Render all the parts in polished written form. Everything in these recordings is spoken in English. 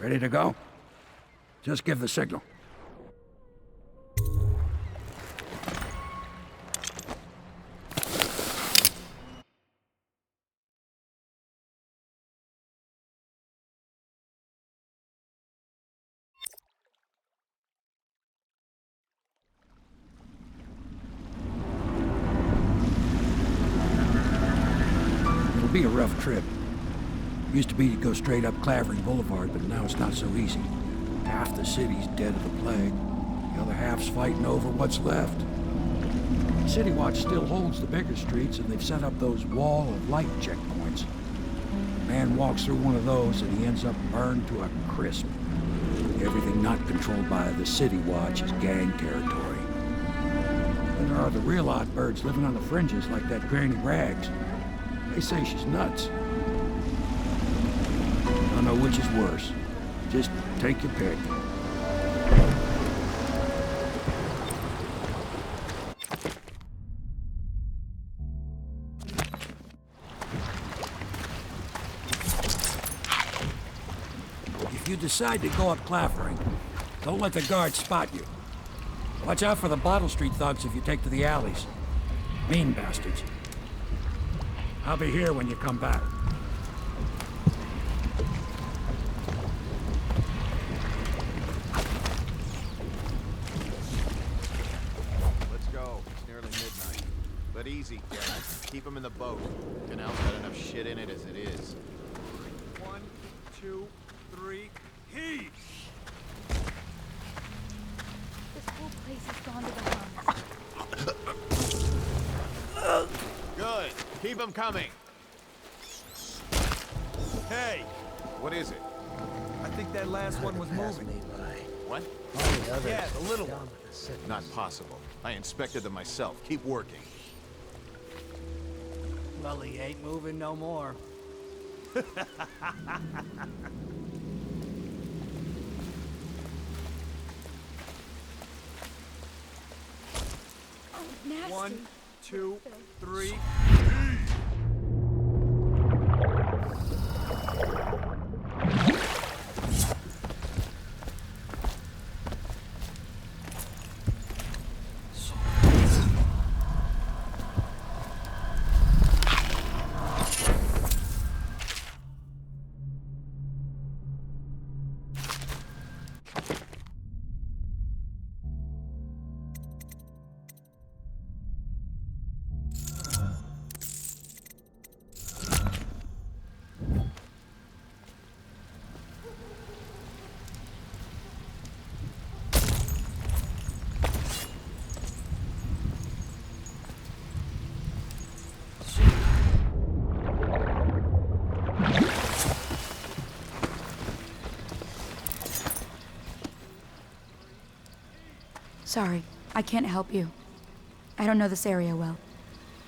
Ready to go? Just give the signal. It'll be a rough trip. Used to be to go straight up Clavering Boulevard, but now it's not so easy. Half the city's dead of the plague. The other half's fighting over what's left. City Watch still holds the bigger streets, and they've set up those wall of light checkpoints. A man walks through one of those, and he ends up burned to a crisp. Everything not controlled by the City Watch is gang territory. Then there are the real odd birds living on the fringes, like that Granny Rags. They say she's nuts. I don't know which is worse. Just take your pick. If you decide to go up Clavering, don't let the guards spot you. Watch out for the Bottle Street thugs if you take to the alleys. Mean bastards. I'll be here when you come back. But easy, guys. Keep them in the boat. Canal's got enough shit in it as it is. 1, 2, 3, heave! This whole place has gone to the house. Good. Keep them coming. Hey! What is it? I think that last one was moving. What? Yeah, the little one. Not possible. I inspected them myself. Keep working. Well, he ain't moving no more. Oh, nasty. 1, 2, 3. Sorry, I can't help you. I don't know this area well.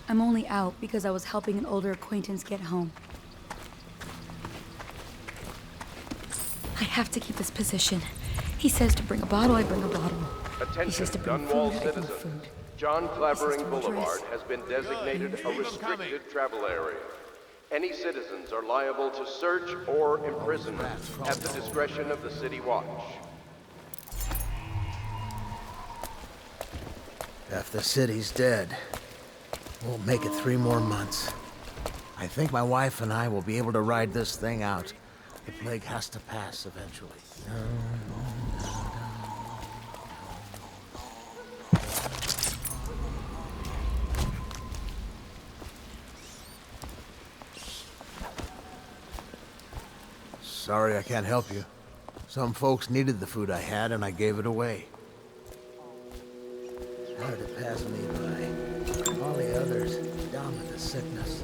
I'm only out because I was helping an older acquaintance get home. I have to keep this position. He says to bring a bottle, I bring a bottle. He says to bring Dunwall food, I bring citizens. food. John Clavering to Boulevard address. has been designated a restricted travel area. Any citizens are liable to search or imprisonment at the discretion of the City Watch. Half the city's dead. Won't make it 3 more months. I think my wife and I will be able to ride this thing out. The plague has to pass eventually. Sorry I can't help you. Some folks needed the food I had, and I gave it away. Hard to pass me by. All the others down with the sickness.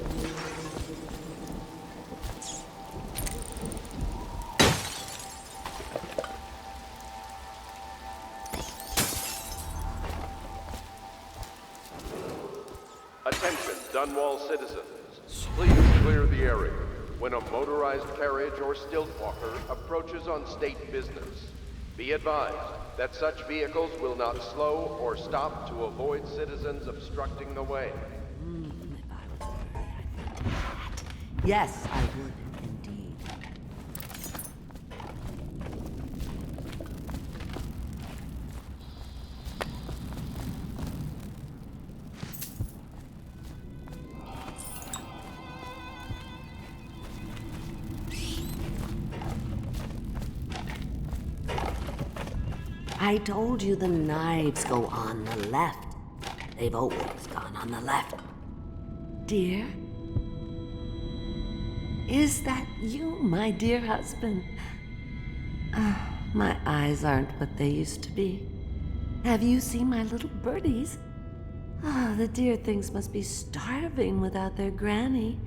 Attention, Dunwall citizens. Please clear the area when a motorized carriage or stilt walker approaches on state business. Be advised that such vehicles will not slow or stop to avoid citizens obstructing the way. Yes, I would indeed. I told you the knives go on the left. They've always gone on the left. Dear? Is that you, my dear husband? My eyes aren't what they used to be. Have you seen my little birdies? The dear things must be starving without their granny.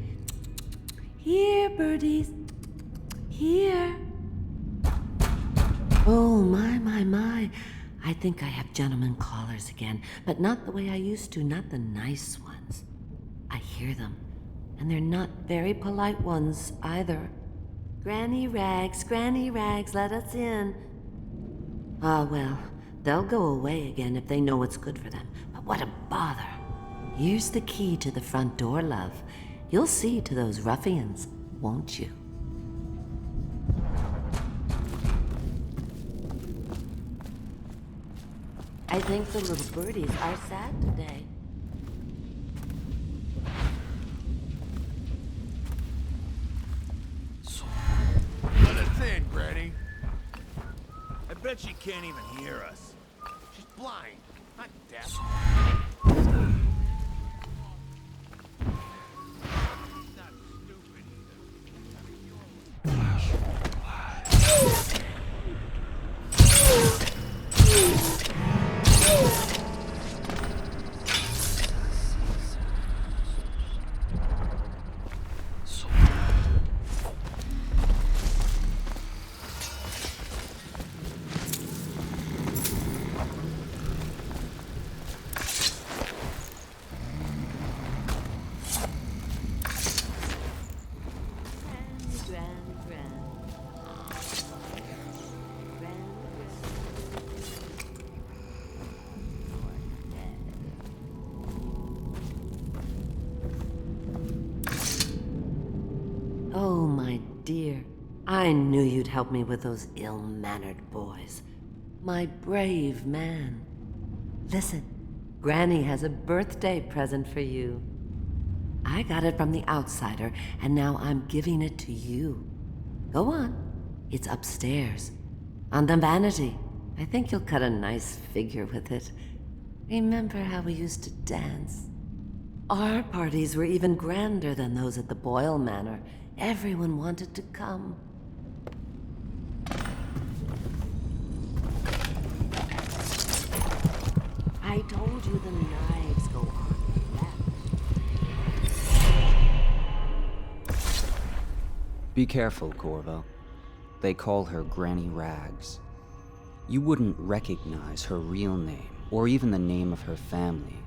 Here, birdies. Here. Oh, my. I think I have gentlemen callers again, but not the way I used to, not the nice ones. I hear them, and they're not very polite ones either. Granny Rags, let us in. Ah, well, they'll go away again if they know what's good for them, but what a bother. Here's the key to the front door, love. You'll see to those ruffians, won't you? I think the little birdies are sad today. Let us in, Granny. I bet she can't even hear us. She's blind, not deaf. Oh, my dear. I knew you'd help me with those ill-mannered boys. My brave man. Listen, Granny has a birthday present for you. I got it from the outsider, and now I'm giving it to you. Go on. It's upstairs. On the vanity. I think you'll cut a nice figure with it. Remember how we used to dance? Our parties were even grander than those at the Boyle Manor. Everyone wanted to come. I told you the knives go on the left. Be careful, Corvo. They call her Granny Rags. You wouldn't recognize her real name, or even the name of her family,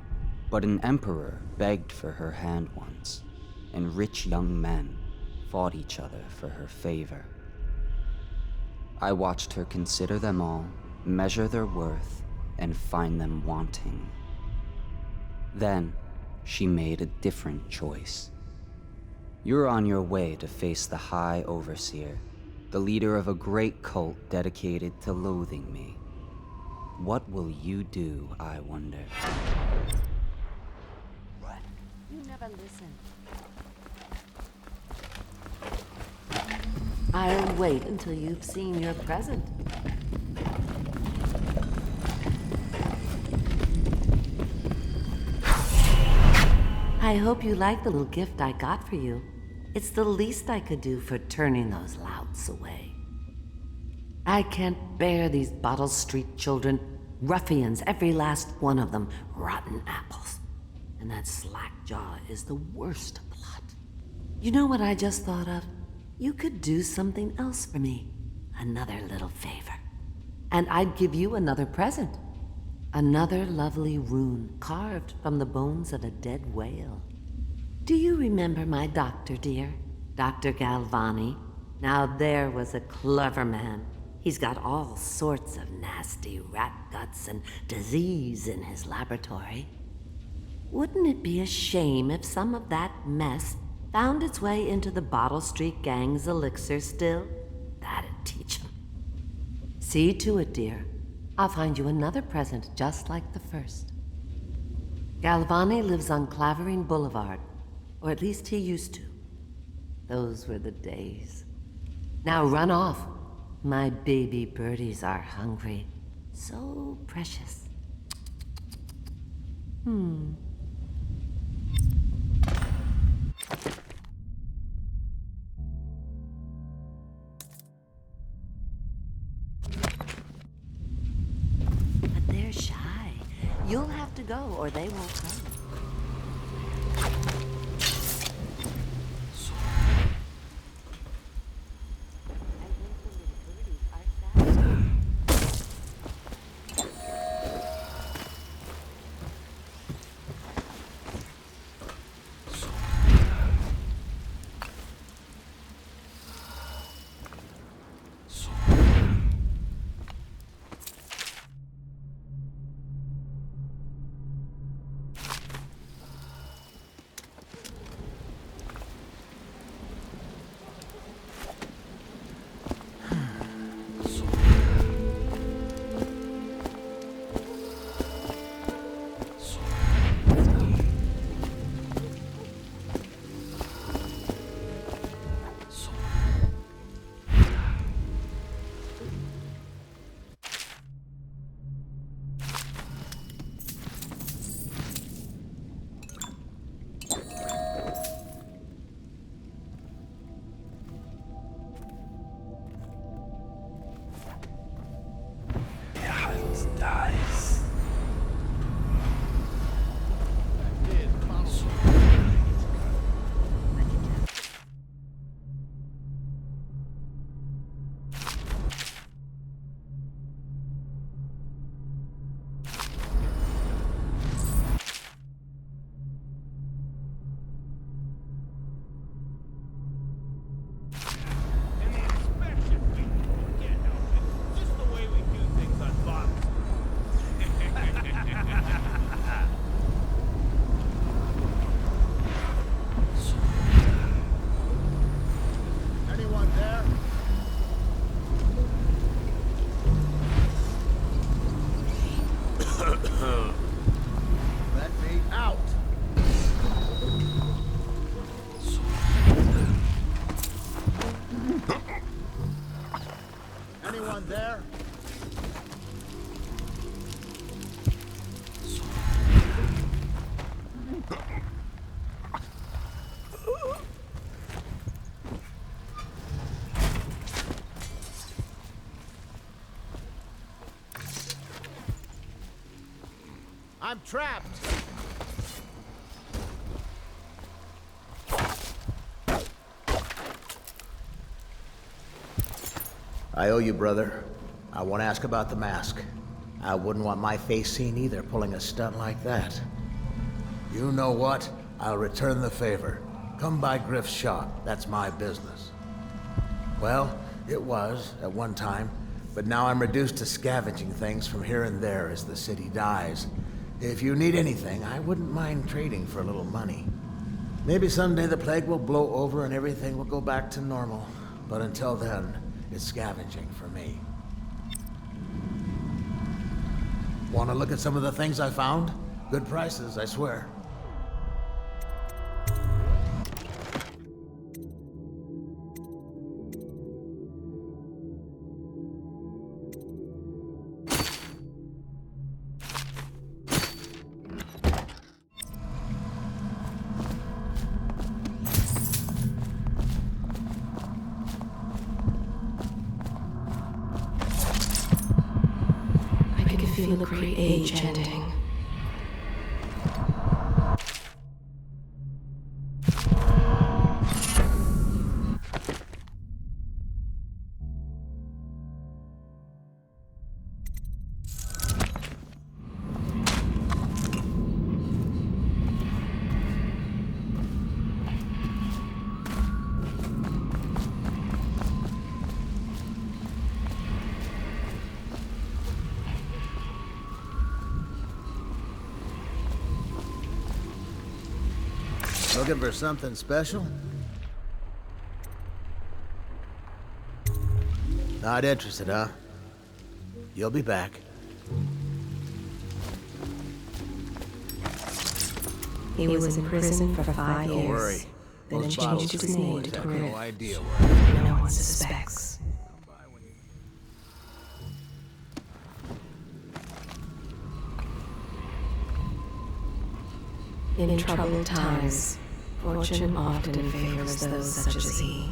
but an emperor begged for her hand once, and rich young men fought each other for her favor. I watched her consider them all, measure their worth, and find them wanting. Then, she made a different choice. You're on your way to face the High Overseer, the leader of a great cult dedicated to loathing me. What will you do, I wonder? You never listen. I'll wait until you've seen your present. I hope you like the little gift I got for you. It's the least I could do for turning those louts away. I can't bear these Bottle Street children. Ruffians, every last one of them. Rotten apples. And that slack-jaw is the worst blot. You know what I just thought of? You could do something else for me. Another little favor. And I'd give you another present. Another lovely rune carved from the bones of a dead whale. Do you remember my doctor, dear? Dr. Galvani? Now there was a clever man. He's got all sorts of nasty rat guts and disease in his laboratory. Wouldn't it be a shame if some of that mess found its way into the Bottle Street Gang's elixir still? That'd teach him. See to it, dear. I'll find you another present just like the first. Galvani lives on Clavering Boulevard, or at least he used to. Those were the days. Now run off. My baby birdies are hungry. So precious. But they're shy. You'll have to go or they won't come. I'm trapped! I owe you, brother. I want to ask about the mask. I wouldn't want my face seen either, pulling a stunt like that. You know what? I'll return the favor. Come by Griff's shop. That's my business. Well, it was, at one time, but now I'm reduced to scavenging things from here and there as the city dies. If you need anything, I wouldn't mind trading for a little money. Maybe someday the plague will blow over and everything will go back to normal. But until then, it's scavenging for me. Want to look at some of the things I found? Good prices, I swear. Feel a great age ending. Looking for something special? Not interested, huh? You'll be back. He was in prison for 5 years. Don't worry. Then Those changed bottles his name to I have Griff. no idea. No one suspects. In troubled times, fortune often favors those such as he.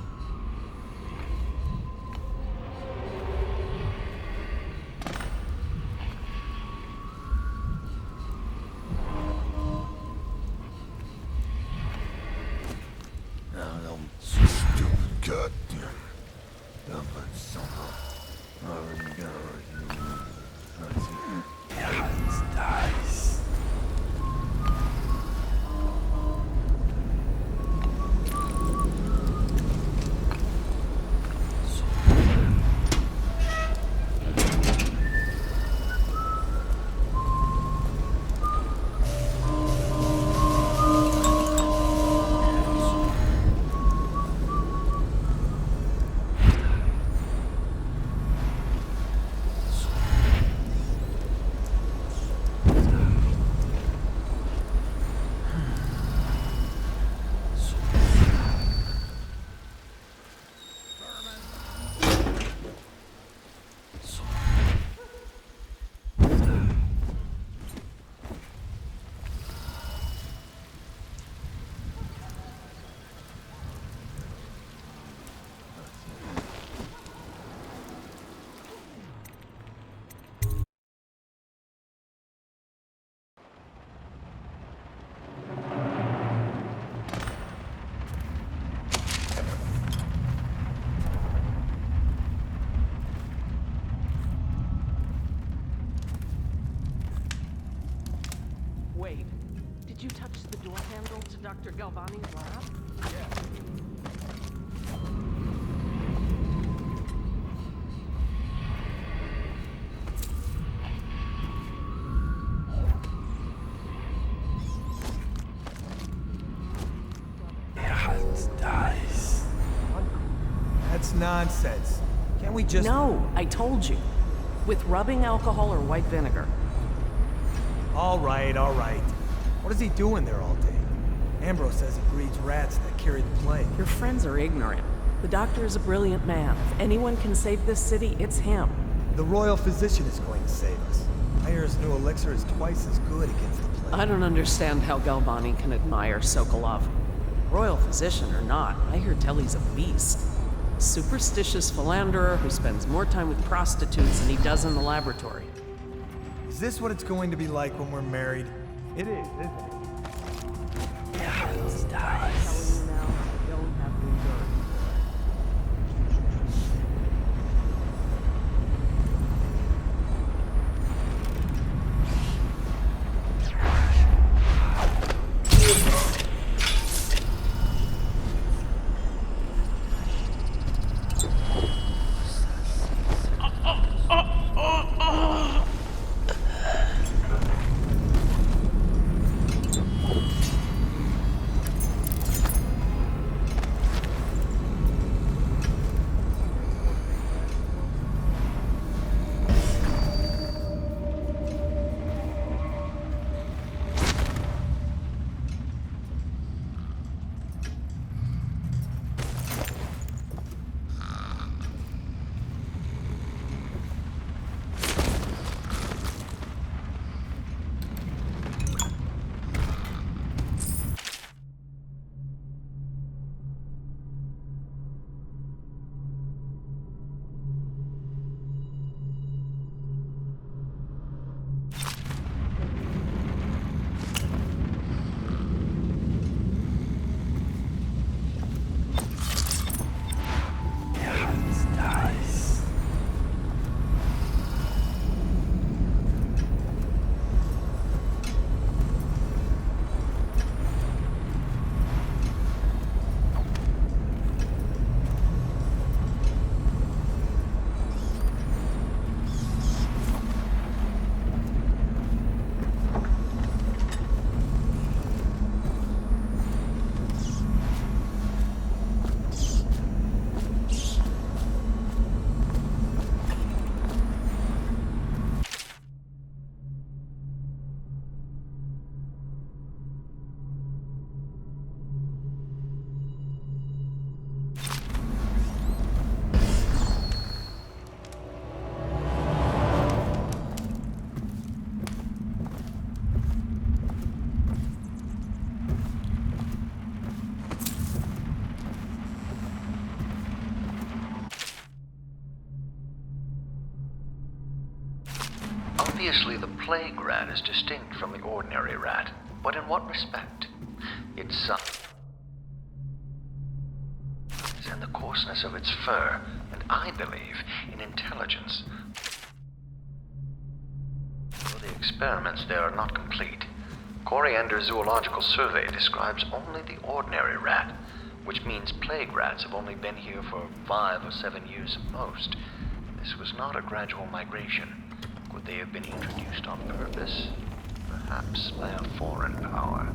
Wait, did you touch the door handle to Dr. Galvani's lab? That's nonsense. Can't we just... No, I told you. With rubbing alcohol or white vinegar. All right, all right. What is he doing there all day? Ambrose says he breeds rats that carry the plague. Your friends are ignorant. The doctor is a brilliant man. If anyone can save this city, it's him. The royal physician is going to save us. I hear his new elixir is twice as good against the plague. I don't understand how Galvani can admire Sokolov. Royal physician or not, I hear Telly's a beast. A superstitious philanderer who spends more time with prostitutes than he does in the laboratory. Is this what it's going to be like when we're married? It is, isn't it? I'm telling you now, I don't have the endurance. Obviously, the plague rat is distinct from the ordinary rat, but in what respect? Its size and the coarseness of its fur, and I believe in intelligence. Though the experiments there are not complete, Coriander's zoological survey describes only the ordinary rat, which means plague rats have only been here for 5 or 7 years at most. This was not a gradual migration. Could they have been introduced on purpose? Perhaps by a foreign power.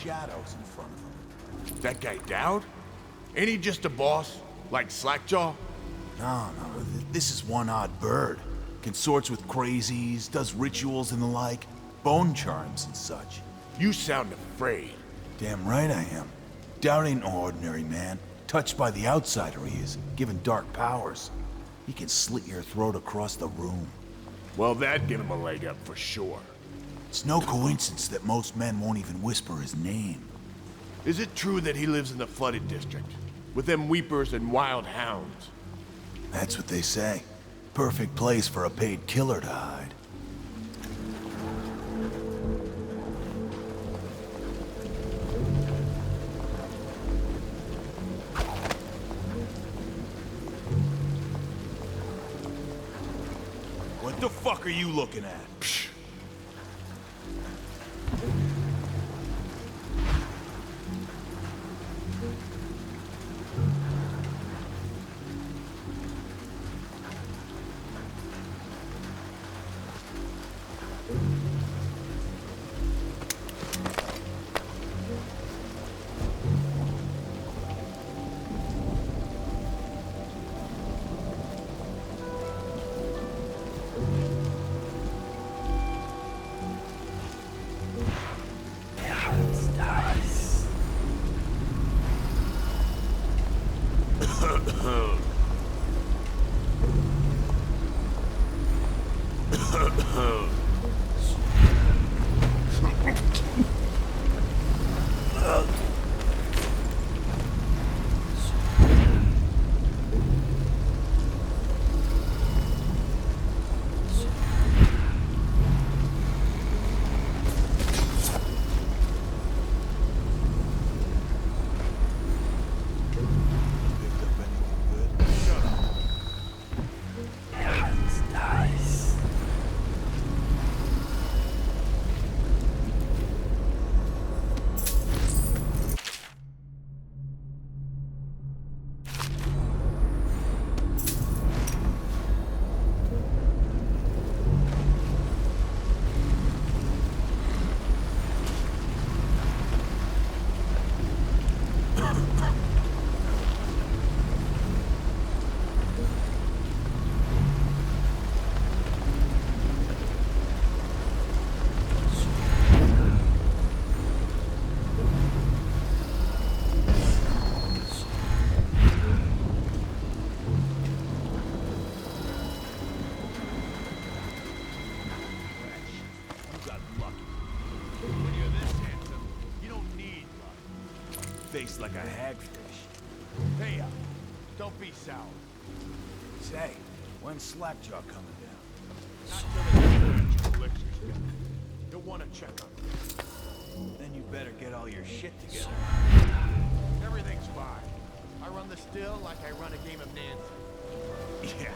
shadows in front of him. That guy Dowd? Ain't he just a boss? Like Slackjaw? No, this is one odd bird. Consorts with crazies, does rituals and the like, bone charms and such. You sound afraid. Damn right I am. Dowd ain't no ordinary man. Touched by the outsider he is, given dark powers. He can slit your throat across the room. Well, that'd give him a leg up for sure. It's no coincidence that most men won't even whisper his name. Is it true that he lives in the flooded district? With them weepers and wild hounds? That's what they say. Perfect place for a paid killer to hide. What the fuck are you looking at? Psh. Face like a hagfish. Hey, don't be sour. Say, when's Slackjaw coming down? Not till they get your elixirs together. You'll want to check on them. Then you better get all your shit together. Everything's fine. I run the still like I run a game of Nancy. Yeah.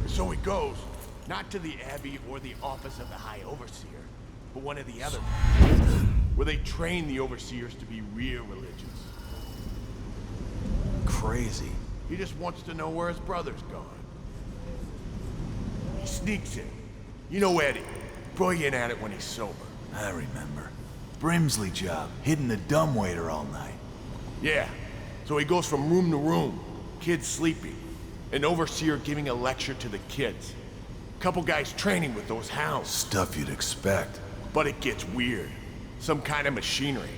So it goes, not to the Abbey or the office of the High Overseer, but one of the other, where they train the Overseers to be real religious. Crazy. He just wants to know where his brother's gone. He sneaks in. You know Eddie, brilliant at it when he's sober. I remember. Brimsley job, hidden the dumbwaiter all night. Yeah, so he goes from room to room, kids sleeping. An overseer giving a lecture to the kids. Couple guys training with those hounds. Stuff you'd expect. But it gets weird. Some kind of machinery.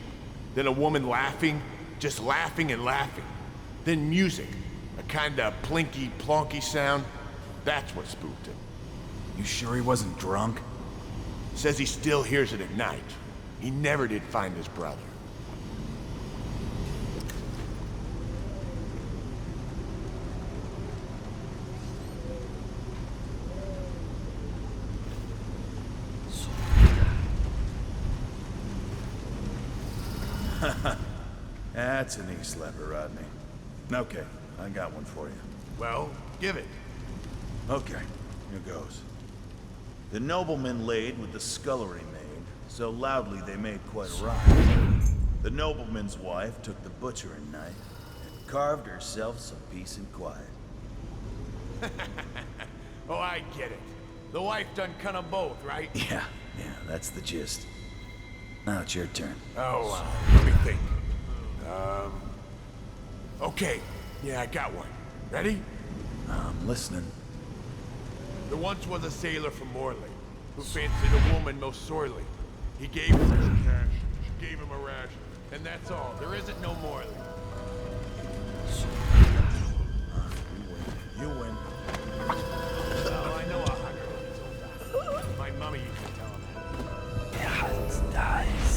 Then a woman laughing, just laughing and laughing. Then music, a kind of plinky, plonky sound. That's what spooked him. You sure he wasn't drunk? Says he still hears it at night. He never did find his brother. That's a knee slapper, Rodney. Okay, I got one for you. Well, give it. Okay, here goes. The nobleman laid with the scullery maid, so loudly they made quite a row. The nobleman's wife took the butchering knife and carved herself some peace and quiet. Oh, I get it. The wife done kind of both, right? Yeah, that's the gist. Now it's your turn. Oh, let me think. Okay. Yeah, I got one. Ready? I'm listening. There once was a sailor from Morley who fancied a woman most sorely. He gave her some cash, she gave him a ration, and that's all. There isn't no Morley. You win. Oh, I know 100 of these old guys. My mummy used to tell him that. Der Hans dies.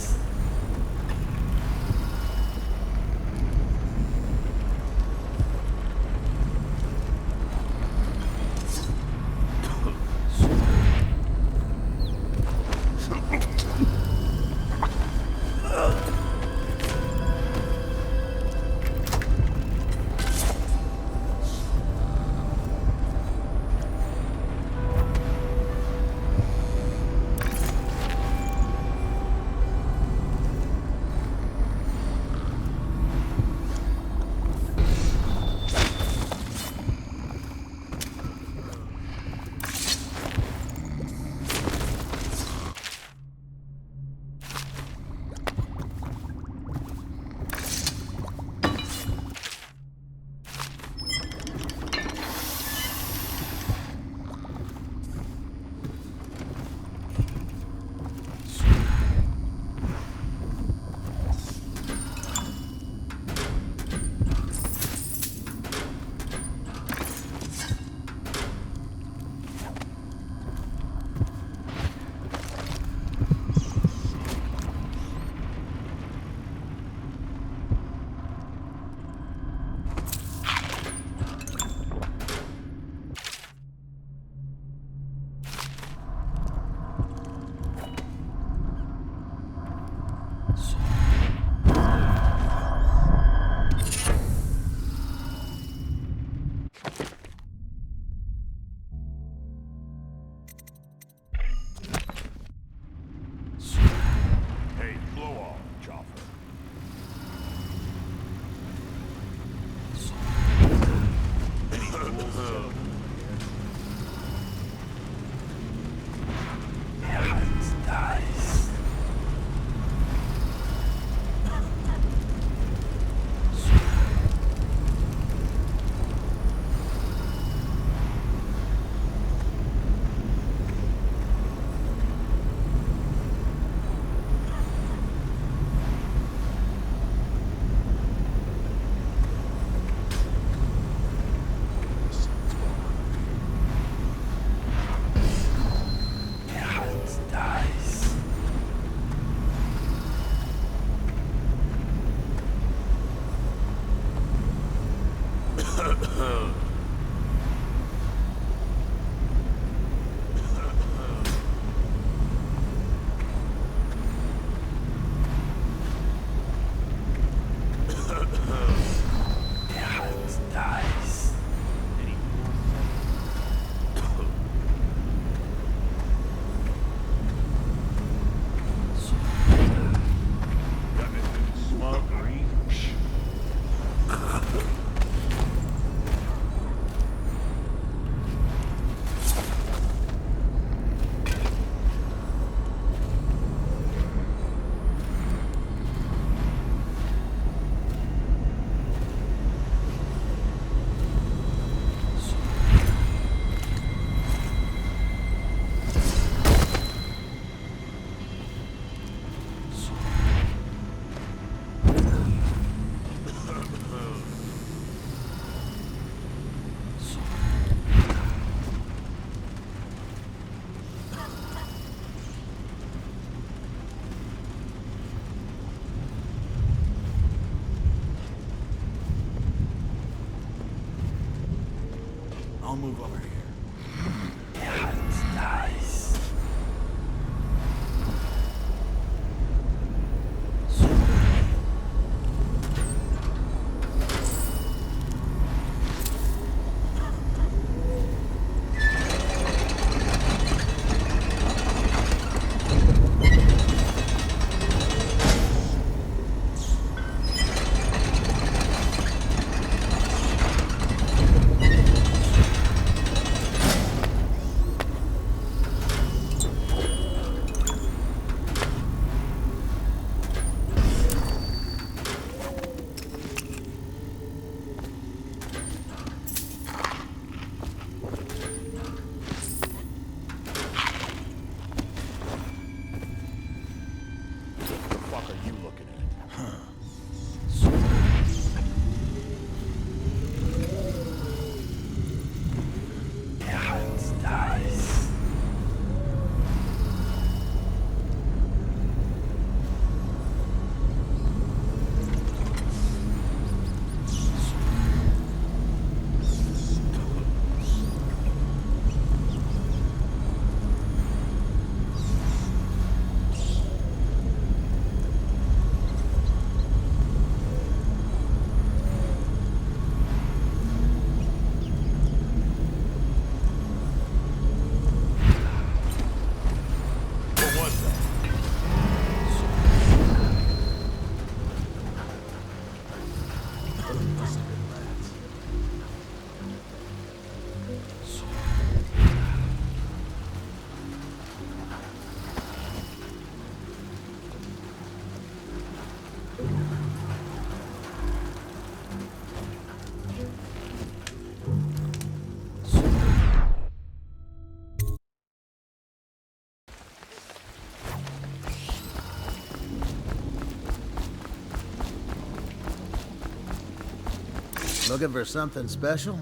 I'll move over here. Yeah, it's nice. Looking for something special?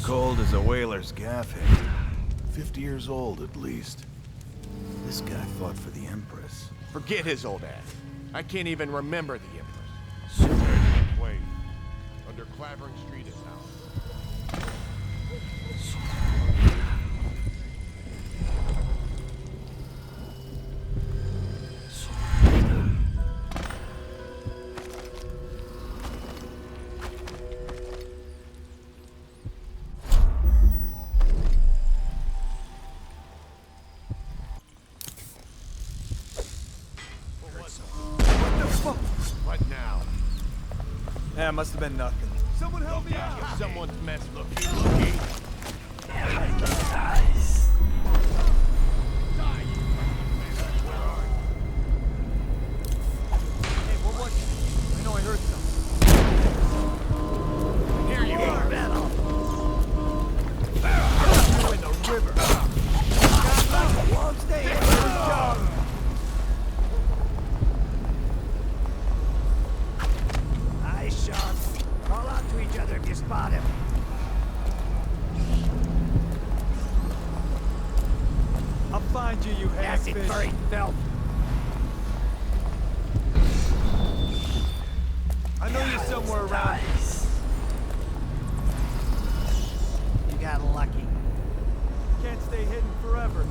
Cold as a whaler's gaff head. 50 years old, at least. This guy fought for the Empress. Forget his old ass. I can't even remember the Empress. Wait. Under Clavering Street is house. What now? Yeah, must have been nothing. Someone help me out! Someone's mess. Looky. Hey, what was it? I know I heard something. Here you are. You in the river. Won't stay in the job. Nice shot. Call out to each other if you spot him. I'll find you, you hagfish. Furry filth. I know you're somewhere around here. You got lucky. Can't stay hidden forever.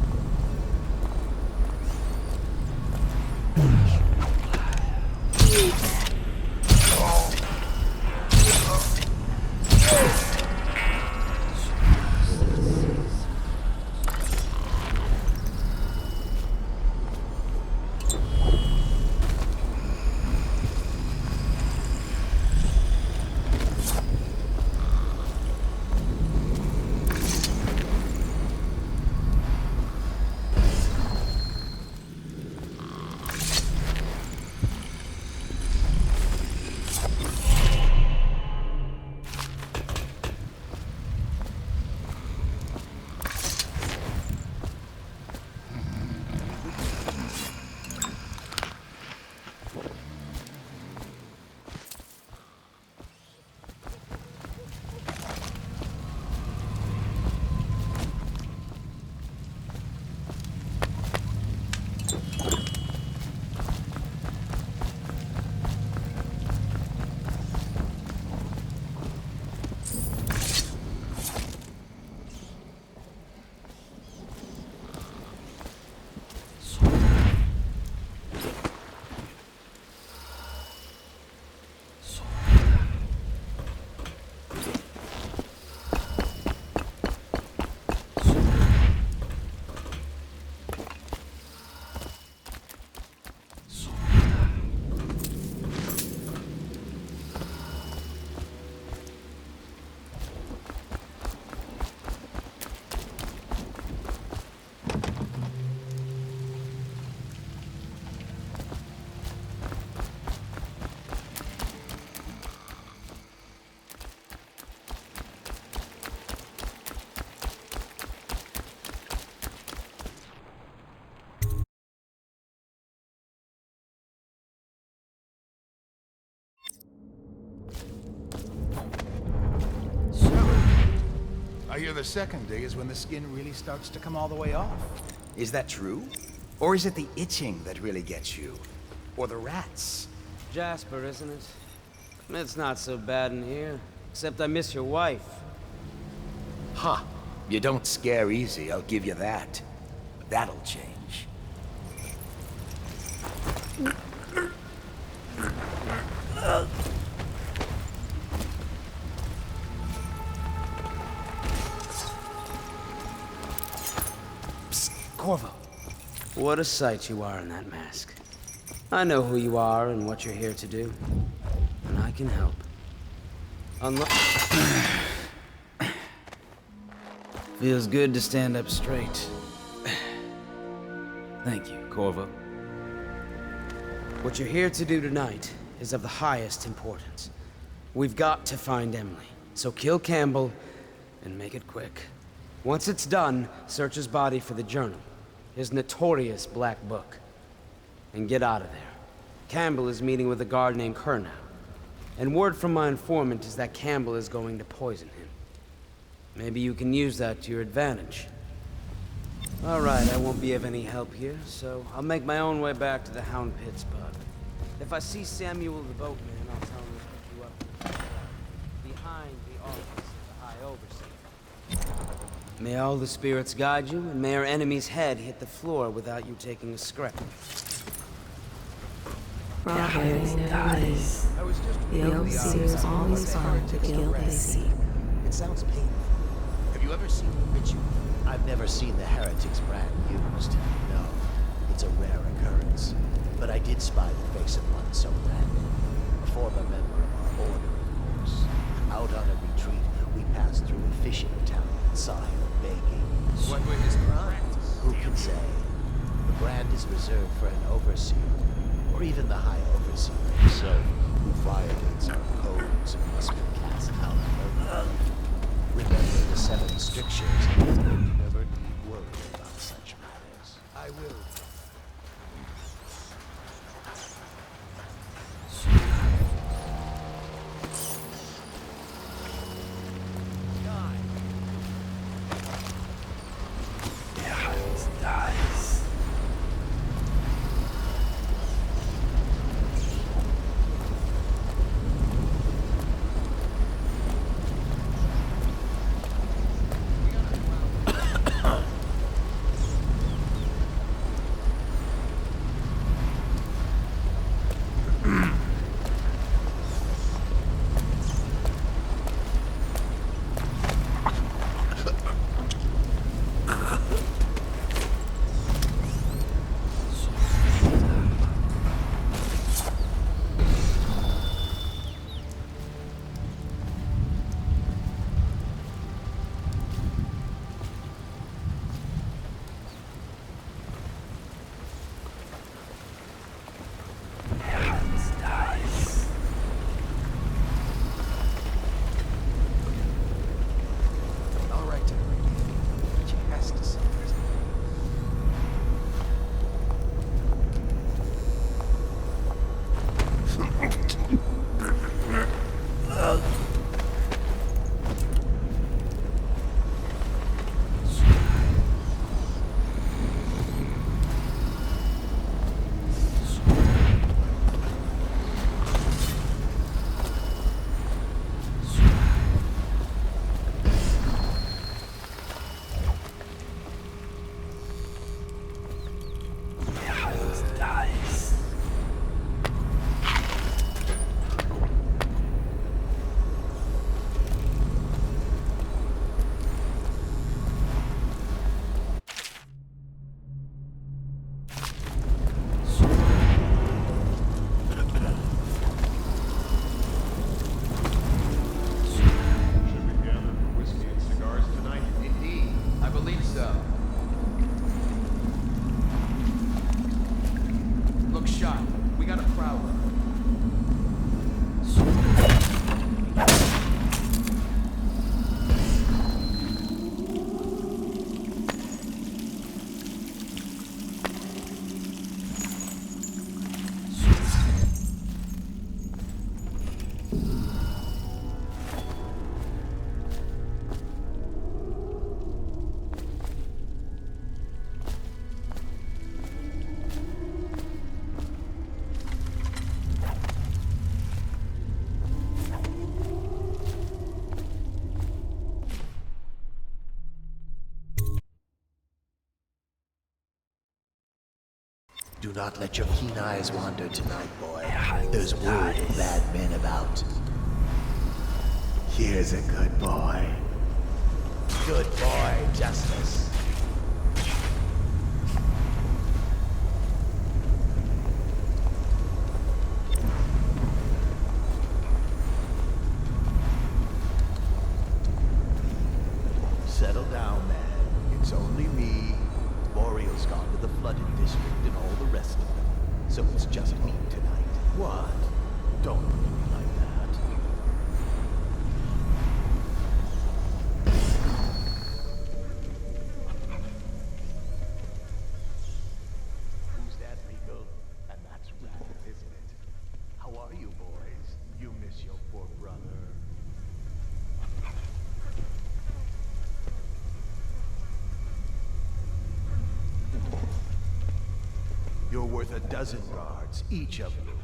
I hear the second day is when the skin really starts to come all the way off. Is that true? Or is it the itching that really gets you? Or the rats? Jasper, isn't it? It's not so bad in here. Except I miss your wife. Huh. You don't scare easy, I'll give you that. But that'll change. Psst, Corvo. What a sight you are in that mask. I know who you are and what you're here to do. And I can help. Feels good to stand up straight. Thank you, Corvo. What you're here to do tonight is of the highest importance. We've got to find Emily, so kill Campbell and make it quick. Once it's done, search his body for the journal, his notorious black book, and get out of there. Campbell is meeting with a guard named Kernow, and word from my informant is that Campbell is going to poison him. Maybe you can use that to your advantage. All right, I won't be of any help here, so I'll make my own way back to the Hound Pits pub. If I see Samuel the boatman, I'll tell him to pick you up behind the office of the High Overseer. May all the spirits guide you, and may our enemy's head hit the floor without you taking a scrap. Dies. The overseers always find the guilt they seek. It sounds painful. Have you ever seen the ritual? I've never seen the Heretics brand used. No, it's a rare occurrence. But I did spy the face of one so branded. A former member of our order, of course. Out on a retreat, we passed through a fishing town and saw him begging. What were his crimes? Who can say? The brand is reserved for an overseer, or even the High Overseer himself, who violates our codes and must be cast out permanently. Remember the 7 strictures, and you never need worry about such matters. I will. Do not let your keen eyes wander tonight, boy. There's word of bad men about. Here's a good boy. Good boy, Justice. Settle down, man. It's only me. Boreal's gone to the flooded district and all the rest of them. So it's just me tonight. What? Don't look at me like that. Who's that, Rico? And that's Rat, isn't it? How are you, boys? You miss your poor brother. You're worth a dozen guards, each of you.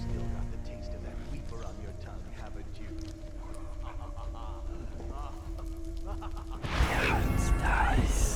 Still got the taste of that weeper on your tongue, haven't you? That's nice.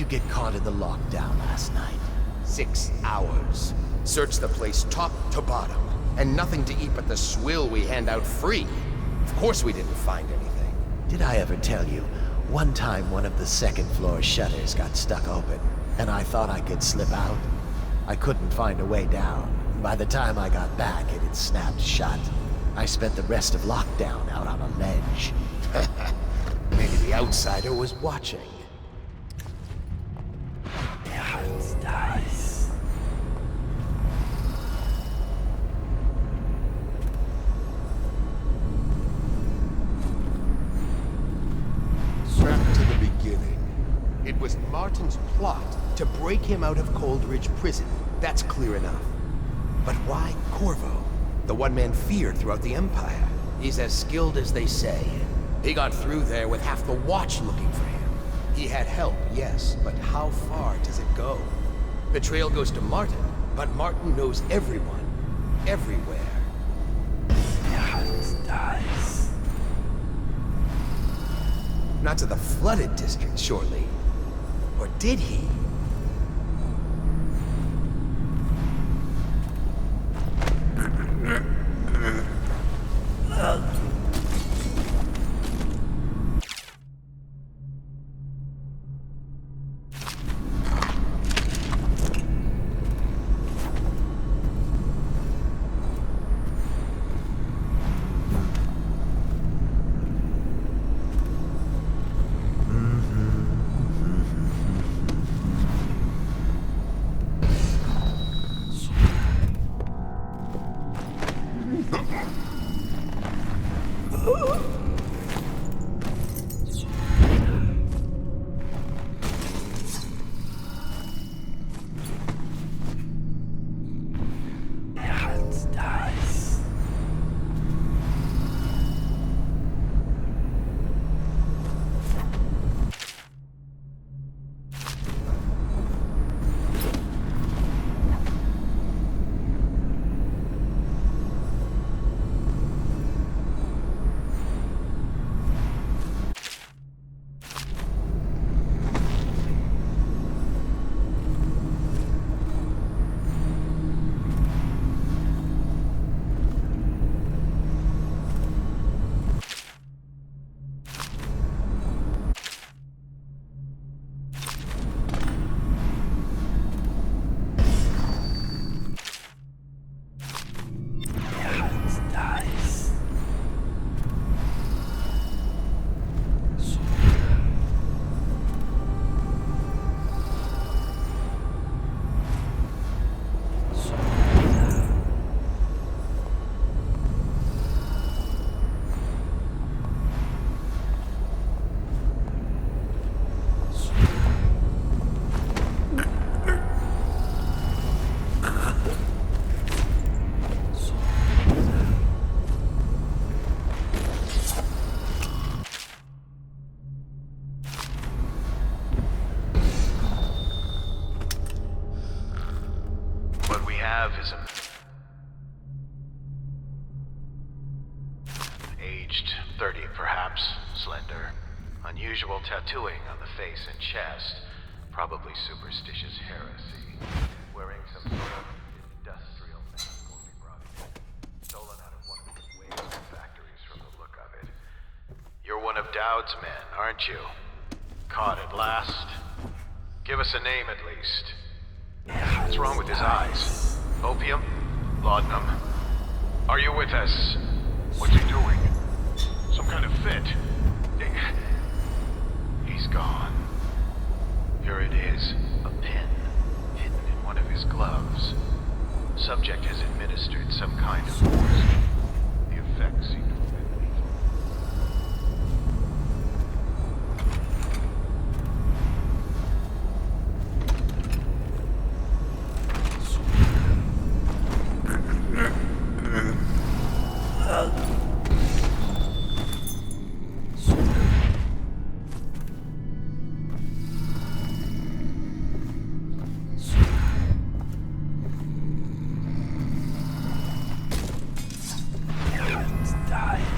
get caught in the lockdown last night? 6 hours. Searched the place top to bottom. And nothing to eat but the swill we hand out free. Of course we didn't find anything. Did I ever tell you, one time one of the second floor shutters got stuck open, and I thought I could slip out? I couldn't find a way down. By the time I got back, it had snapped shut. I spent the rest of lockdown out on a ledge. Maybe the outsider was watching. Strapped to the beginning. It was Martin's plot to break him out of Coldridge Prison. That's clear enough. But why Corvo? The one man feared throughout the Empire. He's as skilled as they say. He got through there with half the watch looking for him. He had help, yes, but how far does it go? The trail goes to Martin, but Martin knows everyone. Everywhere. Not to the flooded district, surely. Or did he? Aged 30, perhaps. Slender. Unusual tattooing on the face and chest. Probably superstitious heresy. Wearing some sort of industrial mask when we brought it in. Stolen out of one of these waste factories from the look of it. You're one of Dowd's men, aren't you? Caught at last? Give us a name at least. What's wrong with his eyes? Opium? Laudanum? Are you with us? What's he doing? Some kind of fit? He's gone. Here it is. A pen. Hidden in one of his gloves. Subject has administered some kind of poison. The effects seem to have been lethal. Die.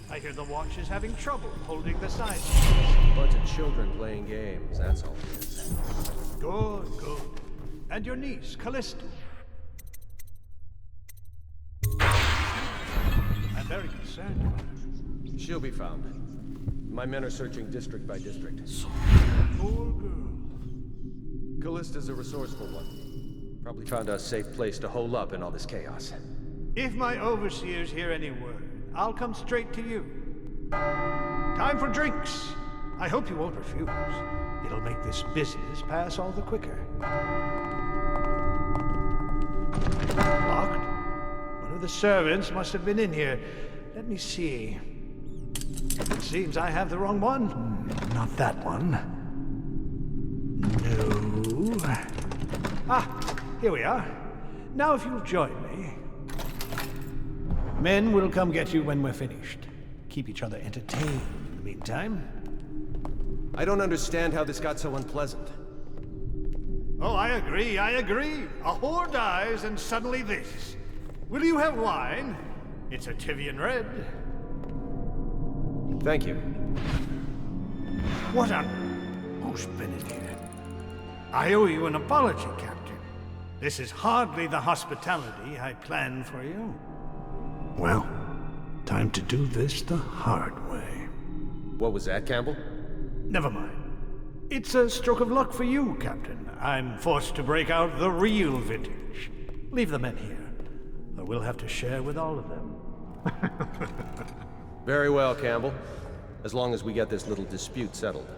I hear the watch is having trouble holding the side. Bunch of children playing games, that's all it is. Good, good. And your niece, Callista? I'm very concerned about her. She'll be found. My men are searching district by district. Poor girl. Callista's a resourceful one. Probably found a safe place to hole up in all this chaos. If my overseers hear any word, I'll come straight to you. Time for drinks. I hope you won't refuse. It'll make this business pass all the quicker. Locked? One of the servants must have been in here. Let me see. It seems I have the wrong one. Not that one. No. Ah, here we are. Now if you'll join me. Men will come get you when we're finished. Keep each other entertained in the meantime. I don't understand how this got so unpleasant. Oh, I agree. A whore dies and suddenly this. Will you have wine? It's a Tivian Red. Thank you. What on... Who's been in here? I owe you an apology, Captain. This is hardly the hospitality I planned for you. Well, time to do this the hard way. What was that, Campbell? Never mind. It's a stroke of luck for you, Captain. I'm forced to break out the real vintage. Leave the men here, or we'll have to share with all of them. Very well, Campbell. As long as we get this little dispute settled.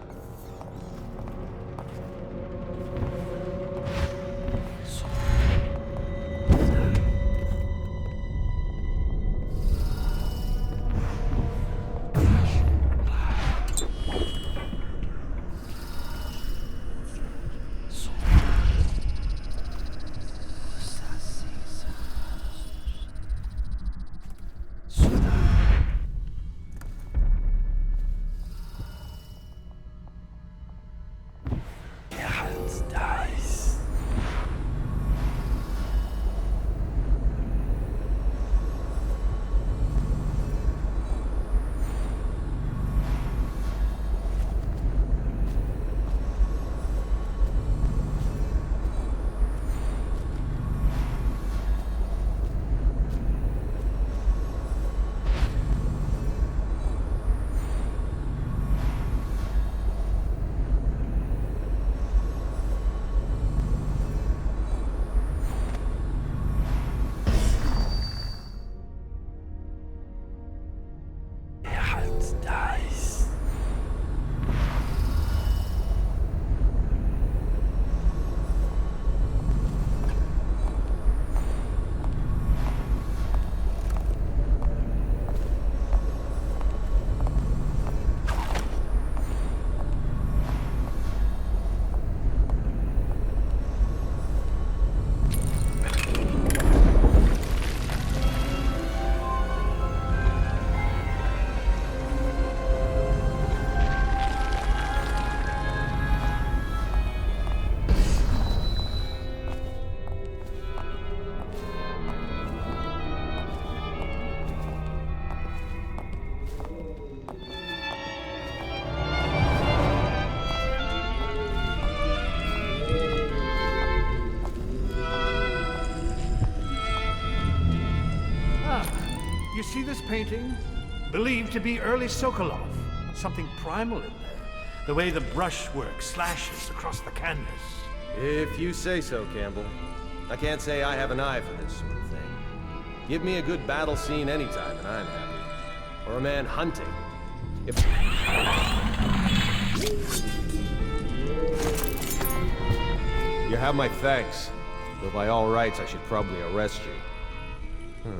You see this painting? Believed to be early Sokolov. Something primal in there. The way the brushwork slashes across the canvas. If you say so, Campbell. I can't say I have an eye for this sort of thing. Give me a good battle scene anytime and I'm happy. Or a man hunting. If... You have my thanks. Though by all rights I should probably arrest you.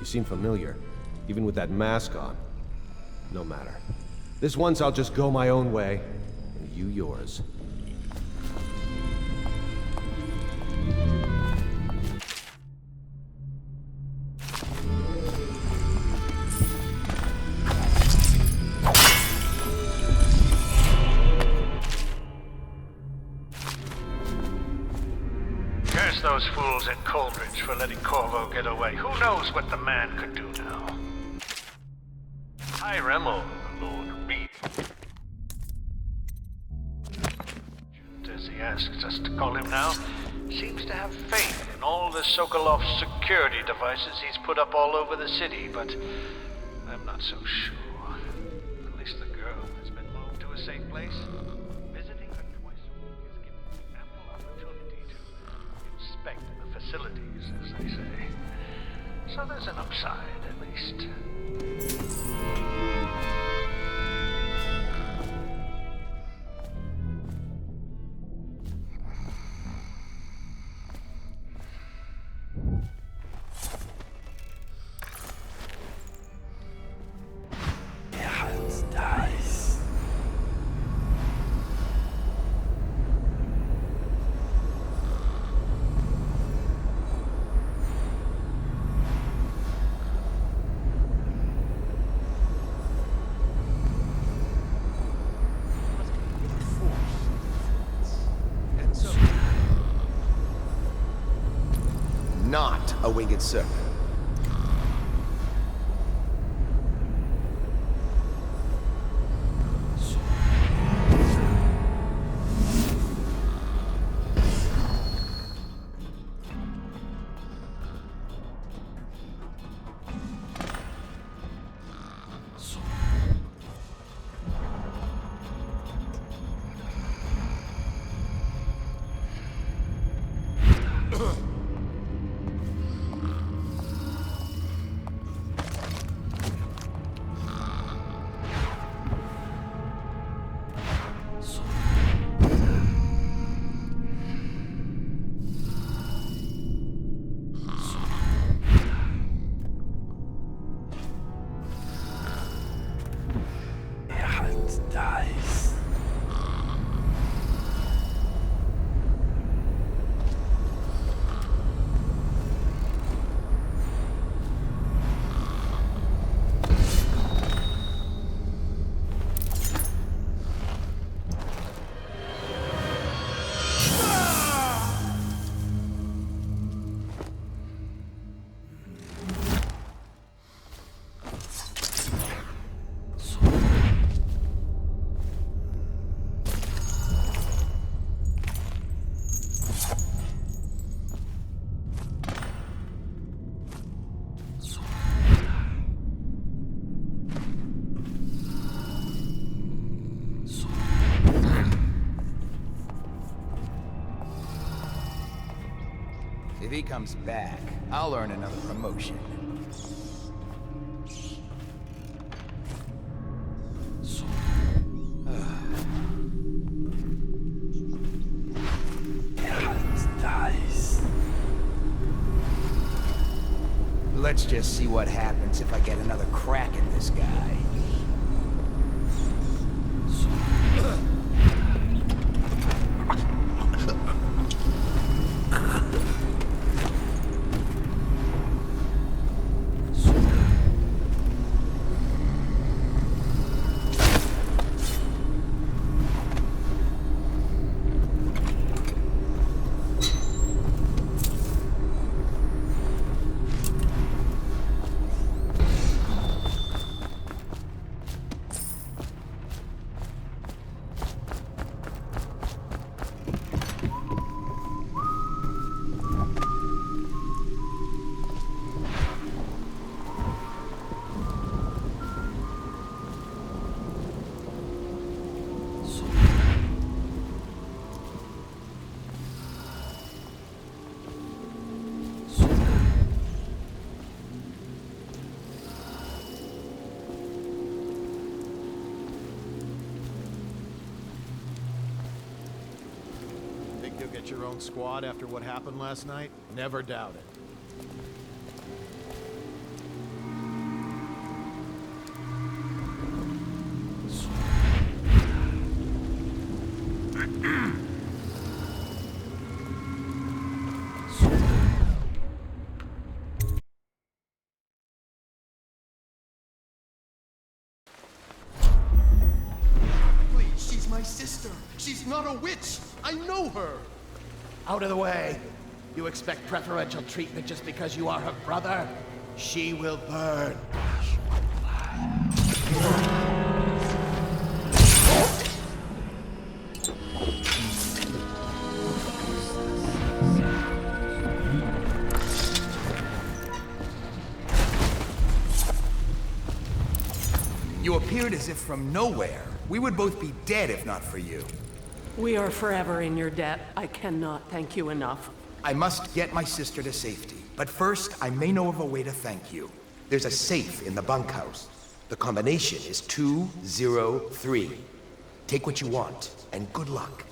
You seem familiar, even with that mask on. No matter. This once I'll just go my own way, and you yours. Curse those those fools at Coleridge for letting Corvo get away. Who knows what the man could do now? High Remmel, Lord Reed. As he asks us to call him now, seems to have faith in all the Sokolov security devices he's put up all over the city, but I'm not so sure. At least the girl has been moved to a safe place. Visiting her twice a week has given me ample opportunity to inspect the facilities, as they say. So there's an upside, at least. Not a winged serpent. If he comes back, I'll earn another promotion. Let's just see what happens if I get another crack at this guy. You'll get your own squad after what happened last night? Never doubt it. Please, she's my sister. She's not a witch. I know her. Out of the way. You expect preferential treatment just because you are her brother? She will burn. You appeared as if from nowhere. We would both be dead if not for you. We are forever in your debt. I cannot thank you enough. I must get my sister to safety. But first, I may know of a way to thank you. There's a safe in the bunkhouse. The combination is 203. Take what you want, and good luck.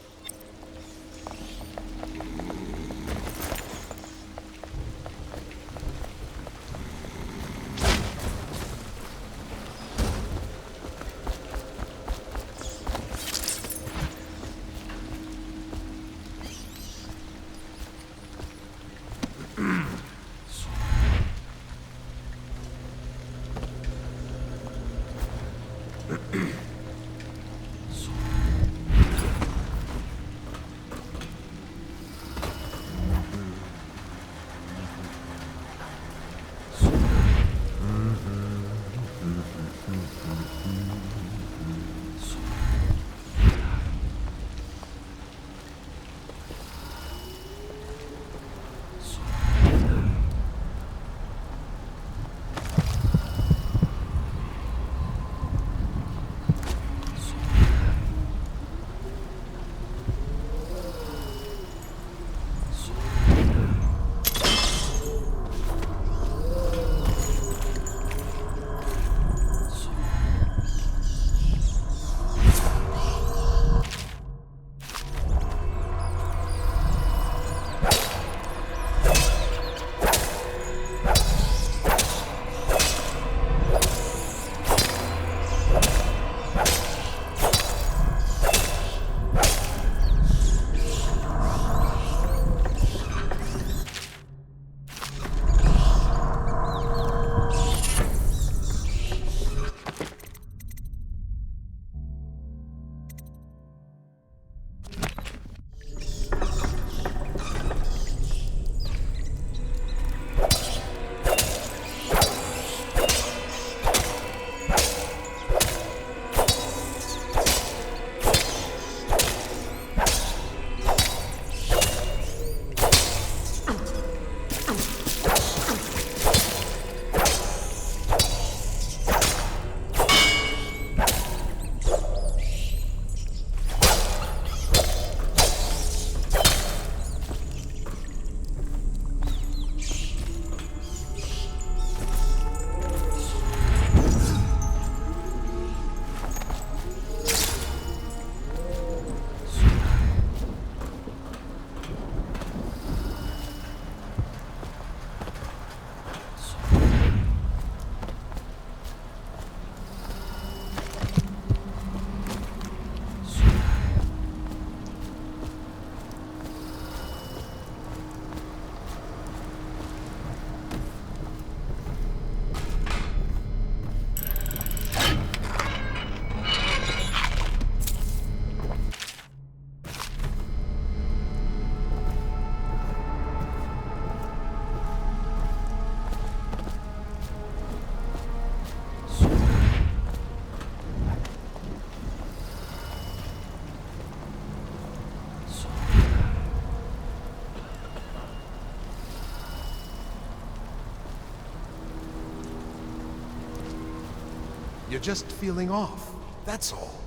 You're just feeling off, that's all.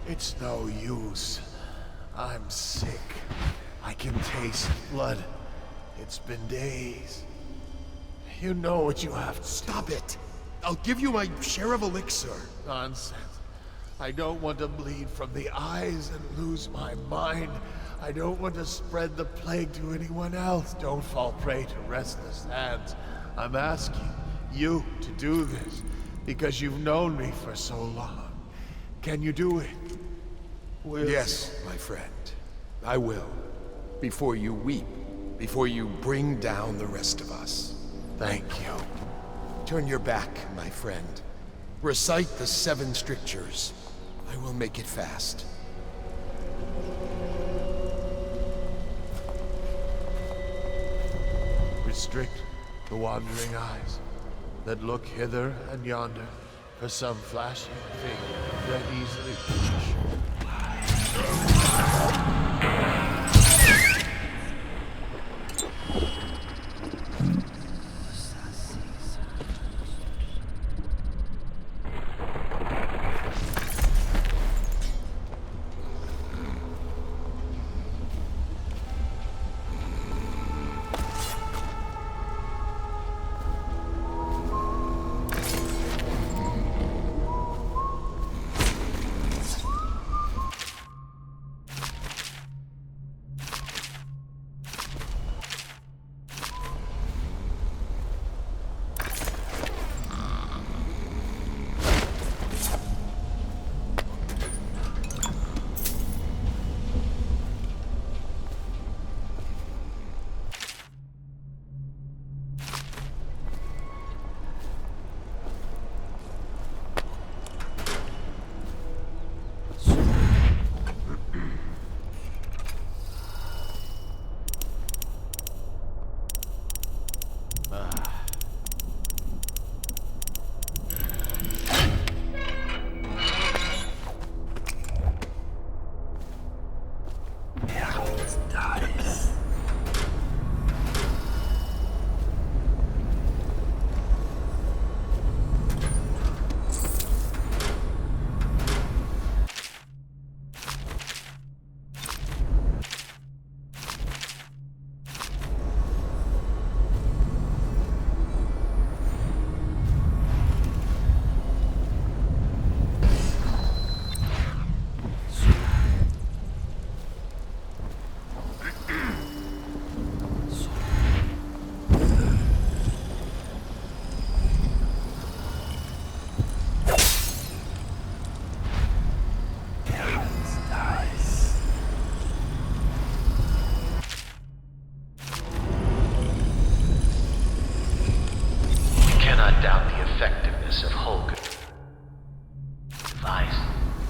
It's no use. I'm sick. I can taste blood. It's been days. You know what you have to Stop it! I'll give you my share of elixir. Nonsense. I don't want to bleed from the eyes and lose my mind. I don't want to spread the plague to anyone else. Don't fall prey to restless hands. I'm asking you to do this because you've known me for so long. Can you do it? Yes, my friend. I will. Before you weep. Before you bring down the rest of us. Thank you. Turn your back, my friend. Recite the 7 strictures. I will make it fast. restrict the wandering eyes that look hither and yonder for some flashing thing that easily perish.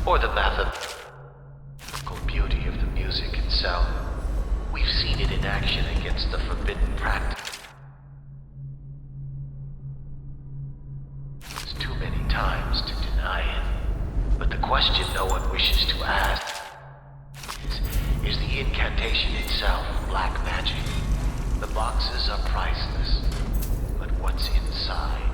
Or the mathematical beauty of the music itself. We've seen it in action against the forbidden practice too many times to deny it. But the question no one wishes to ask is the incantation itself black magic? The boxes are priceless, but what's inside?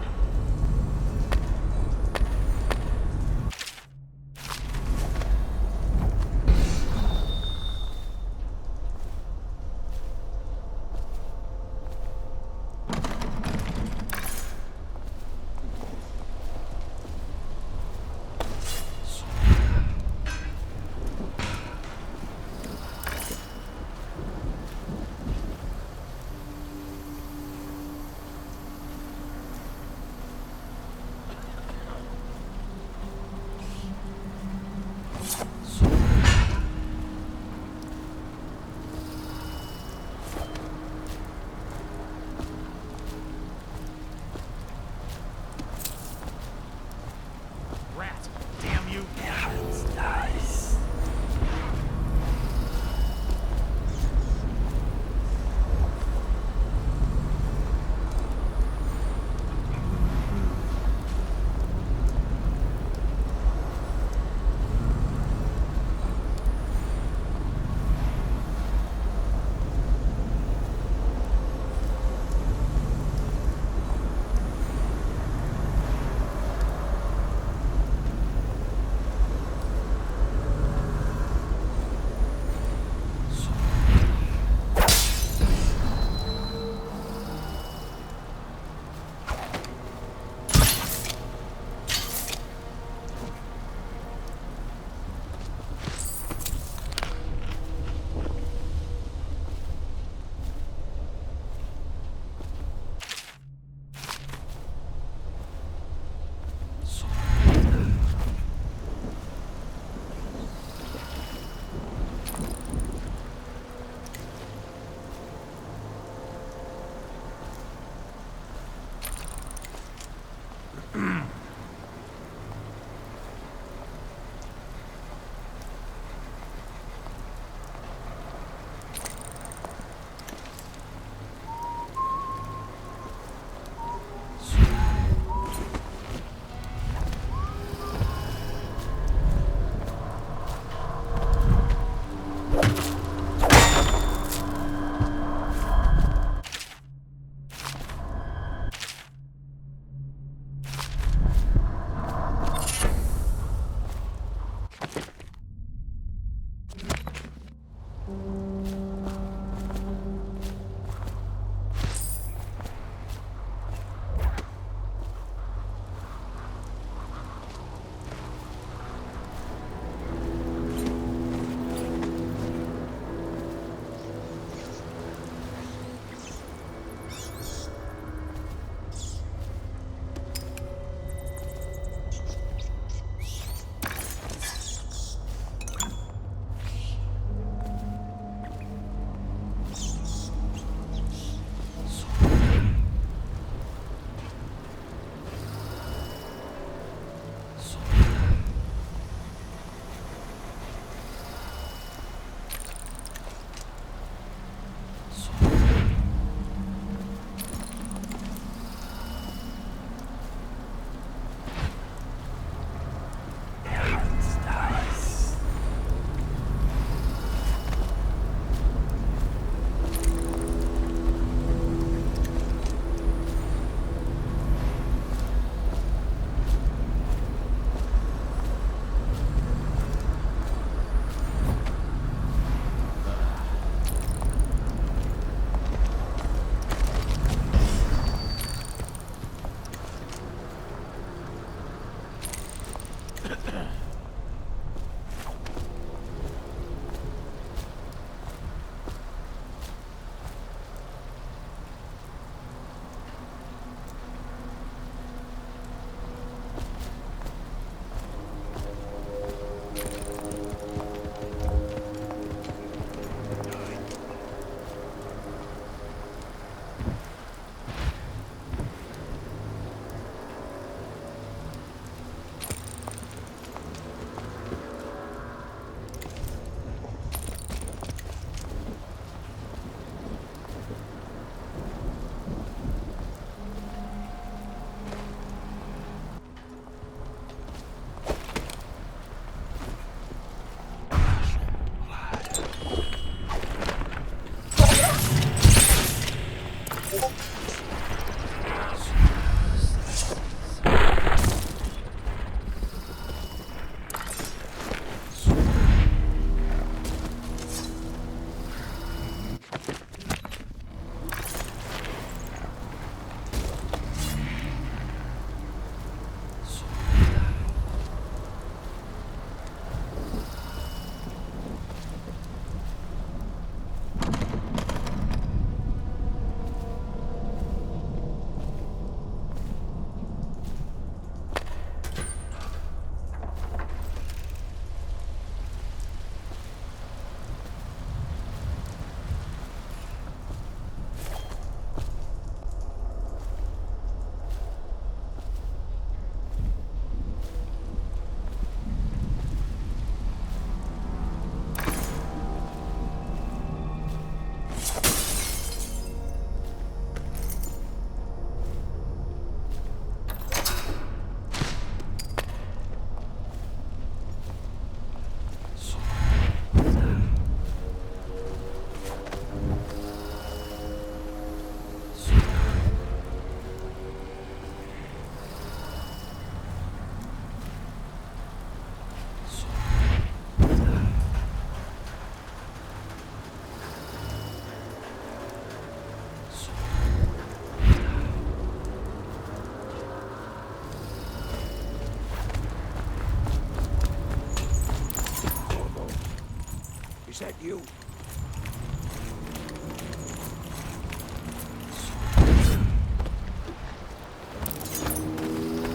said you.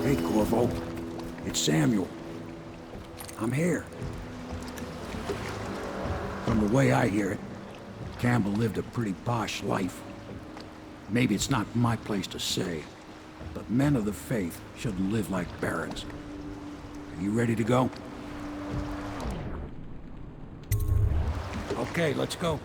Hey, Corvo. It's Samuel. I'm here. From the way I hear it, Campbell lived a pretty posh life. Maybe it's not my place to say, but men of the faith shouldn't live like barons. Are you ready to go? Okay, let's go.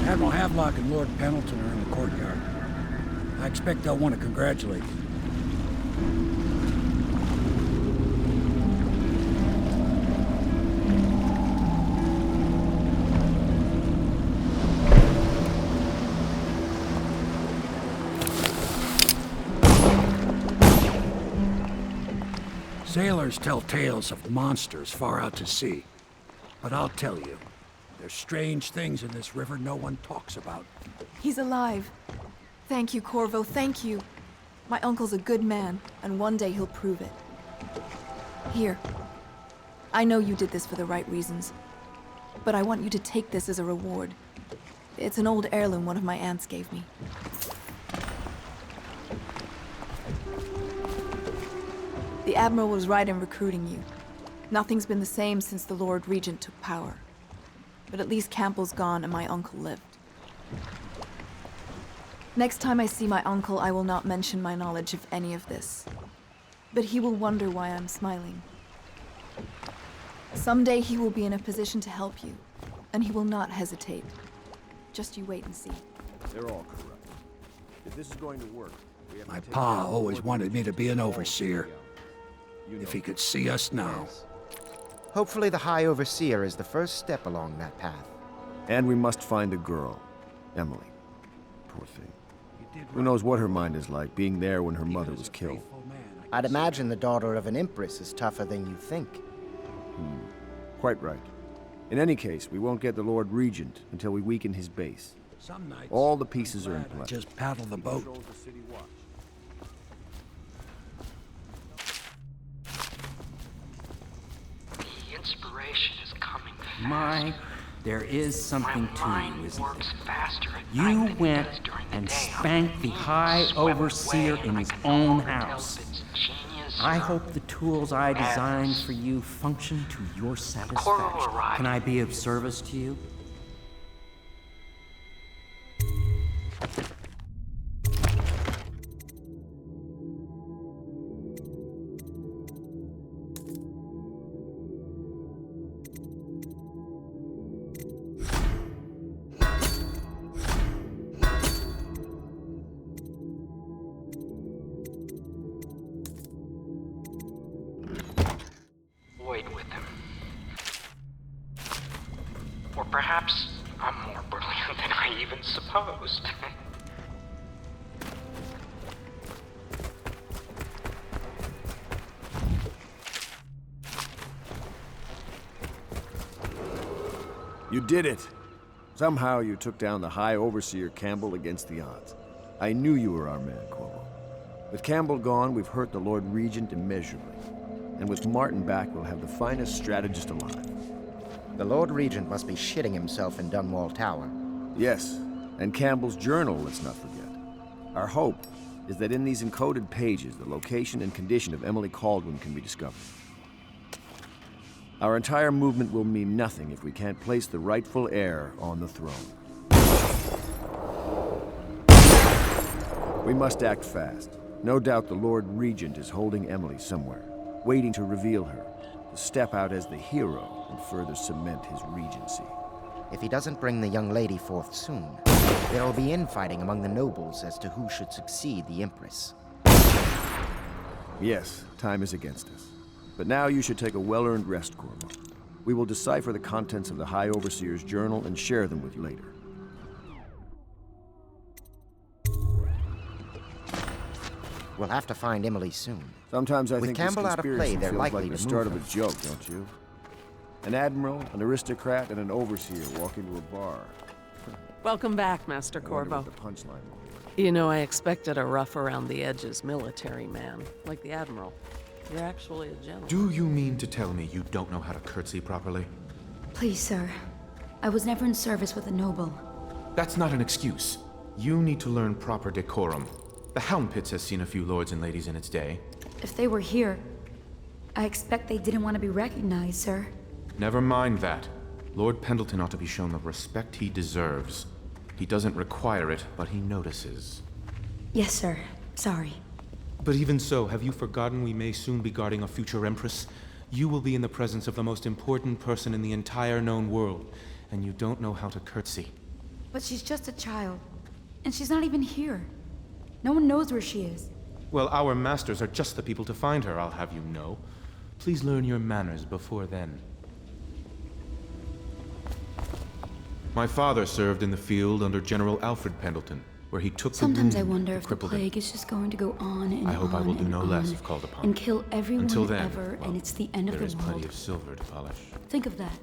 Admiral Havelock and Lord Pendleton are in the courtyard. I expect they'll want to congratulate you. Sailors tell tales of monsters far out to sea. But I'll tell you, there's strange things in this river no one talks about. He's alive. Thank you, Corvo, thank you. My uncle's a good man, and one day he'll prove it. Here. I know you did this for the right reasons, but I want you to take this as a reward. It's an old heirloom one of my aunts gave me. The Admiral was right in recruiting you. Nothing's been the same since the Lord Regent took power. But at least Campbell's gone and my uncle lived. Next time I see my uncle, I will not mention my knowledge of any of this. But he will wonder why I'm smiling. Someday he will be in a position to help you, and he will not hesitate. Just you wait and see. They're all corrupt. If this is going to work, we have My to take pa down the always Lord wanted me to be an Regent's overseer. If he could see us now. Hopefully the High Overseer is the first step along that path. And we must find the girl, Emily. Poor thing. Who knows what her mind is like, being there when her mother was killed. I'd imagine the daughter of an empress is tougher than you think. Quite right. In any case, we won't get the Lord Regent until we weaken his base. All the pieces are in place. Just paddle the boat. The inspiration is coming fast. My, there is something My to mind you, isn't works there? faster at You night than it went does during the and day. spanked the High Overseer in his own house. I hope the tools I designed for you function to your satisfaction. Can I be of service to you? Wait with him. Or perhaps I'm more brilliant than I even supposed. You did it! Somehow you took down the High Overseer Campbell against the odds. I knew you were our man, Corvo. With Campbell gone, we've hurt the Lord Regent immeasurably. And with Martin back, we'll have the finest strategist alive. The Lord Regent must be shitting himself in Dunwall Tower. Yes, and Campbell's journal, let's not forget. Our hope is that in these encoded pages, the location and condition of Emily Caldwin can be discovered. Our entire movement will mean nothing if we can't place the rightful heir on the throne. We must act fast. No doubt the Lord Regent is holding Emily somewhere, waiting to reveal her, to step out as the hero and further cement his regency. If he doesn't bring the young lady forth soon, there will be infighting among the nobles as to who should succeed the Empress. Yes, time is against us. But now you should take a well-earned rest, Corvo. We will decipher the contents of the High Overseer's journal and share them with you later. We'll have to find Emily soon. Sometimes I With think Campbell this out of conspiracy play, they're feels likely like the to start move of a joke, don't you? An admiral, an aristocrat, and an overseer walk into a bar. Welcome back, Master I wonder Corvo. what the punchline will You know, I expected a rough around the edges military man, like the Admiral. You're actually a gentleman. Do you mean to tell me you don't know how to curtsy properly? Please, sir. I was never in service with a noble. That's not an excuse. You need to learn proper decorum. The Helm Pits has seen a few lords and ladies in its day. If they were here, I expect they didn't want to be recognized, sir. Never mind that. Lord Pendleton ought to be shown the respect he deserves. He doesn't require it, but he notices. Yes, sir. Sorry. But even so, have you forgotten we may soon be guarding a future Empress? You will be in the presence of the most important person in the entire known world, and you don't know how to curtsy. But she's just a child. And she's not even here. No one knows where she is. Well, our masters are just the people to find her, I'll have you know. Please learn your manners before then. My father served in the field under General Alfred Pendleton, where he took Sometimes the I wound wonder that if the crippled him. plague is just going to go on and I hope I will do no on less if called upon. and kill everyone Until then, ever, well, and it's the end of there the is world. plenty of silver to polish. Think of that.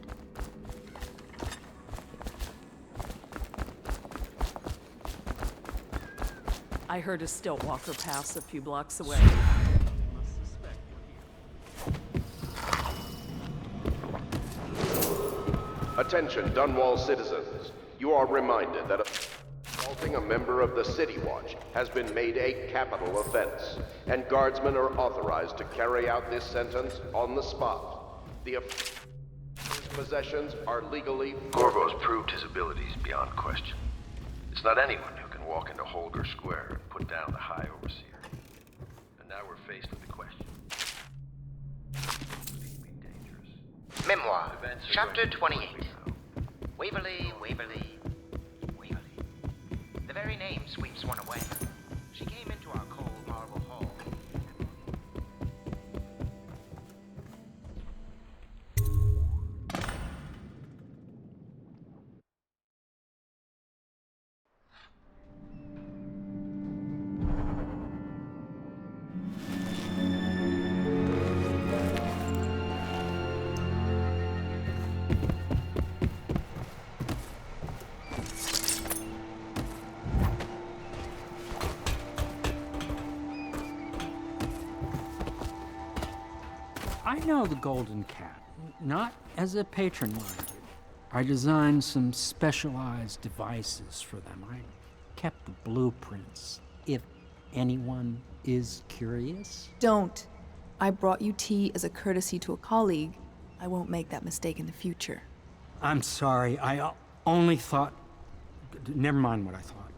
I heard a stilt walker pass a few blocks away. Attention, Dunwall citizens. You are reminded that assaulting a member of the City Watch has been made a capital offense, and guardsmen are authorized to carry out this sentence on the spot. The possessions are legally... Corvo's proved his abilities beyond question. It's not anyone who can walk into Holger Square and put down the High Overseer. And now we're faced with the question. Memoir, Chapter 28. Waverly, Waverly, Waverly. The very name sweeps one away. She came into our cold marble hall. I know the Golden Cat, not as a patron, mind you. I designed some specialized devices for them. I kept the blueprints, if anyone is curious. Don't. I brought you tea as a courtesy to a colleague. I won't make that mistake in the future. I'm sorry, I only thought... Never mind what I thought.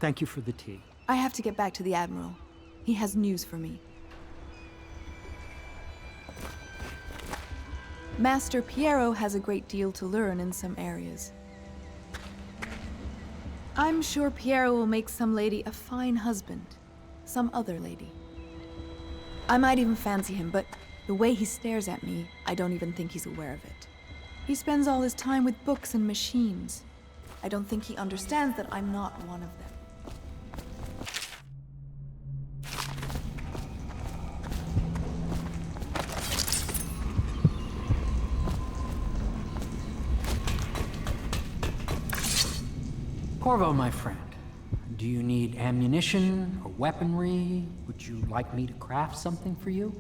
Thank you for the tea. I have to get back to the Admiral. He has news for me. Master Piero has a great deal to learn in some areas. I'm sure Piero will make some lady a fine husband. Some other lady. I might even fancy him, but the way he stares at me, I don't even think he's aware of it. He spends all his time with books and machines. I don't think he understands that I'm not one of them. Corvo, my friend, do you need ammunition or weaponry? Would you like me to craft something for you?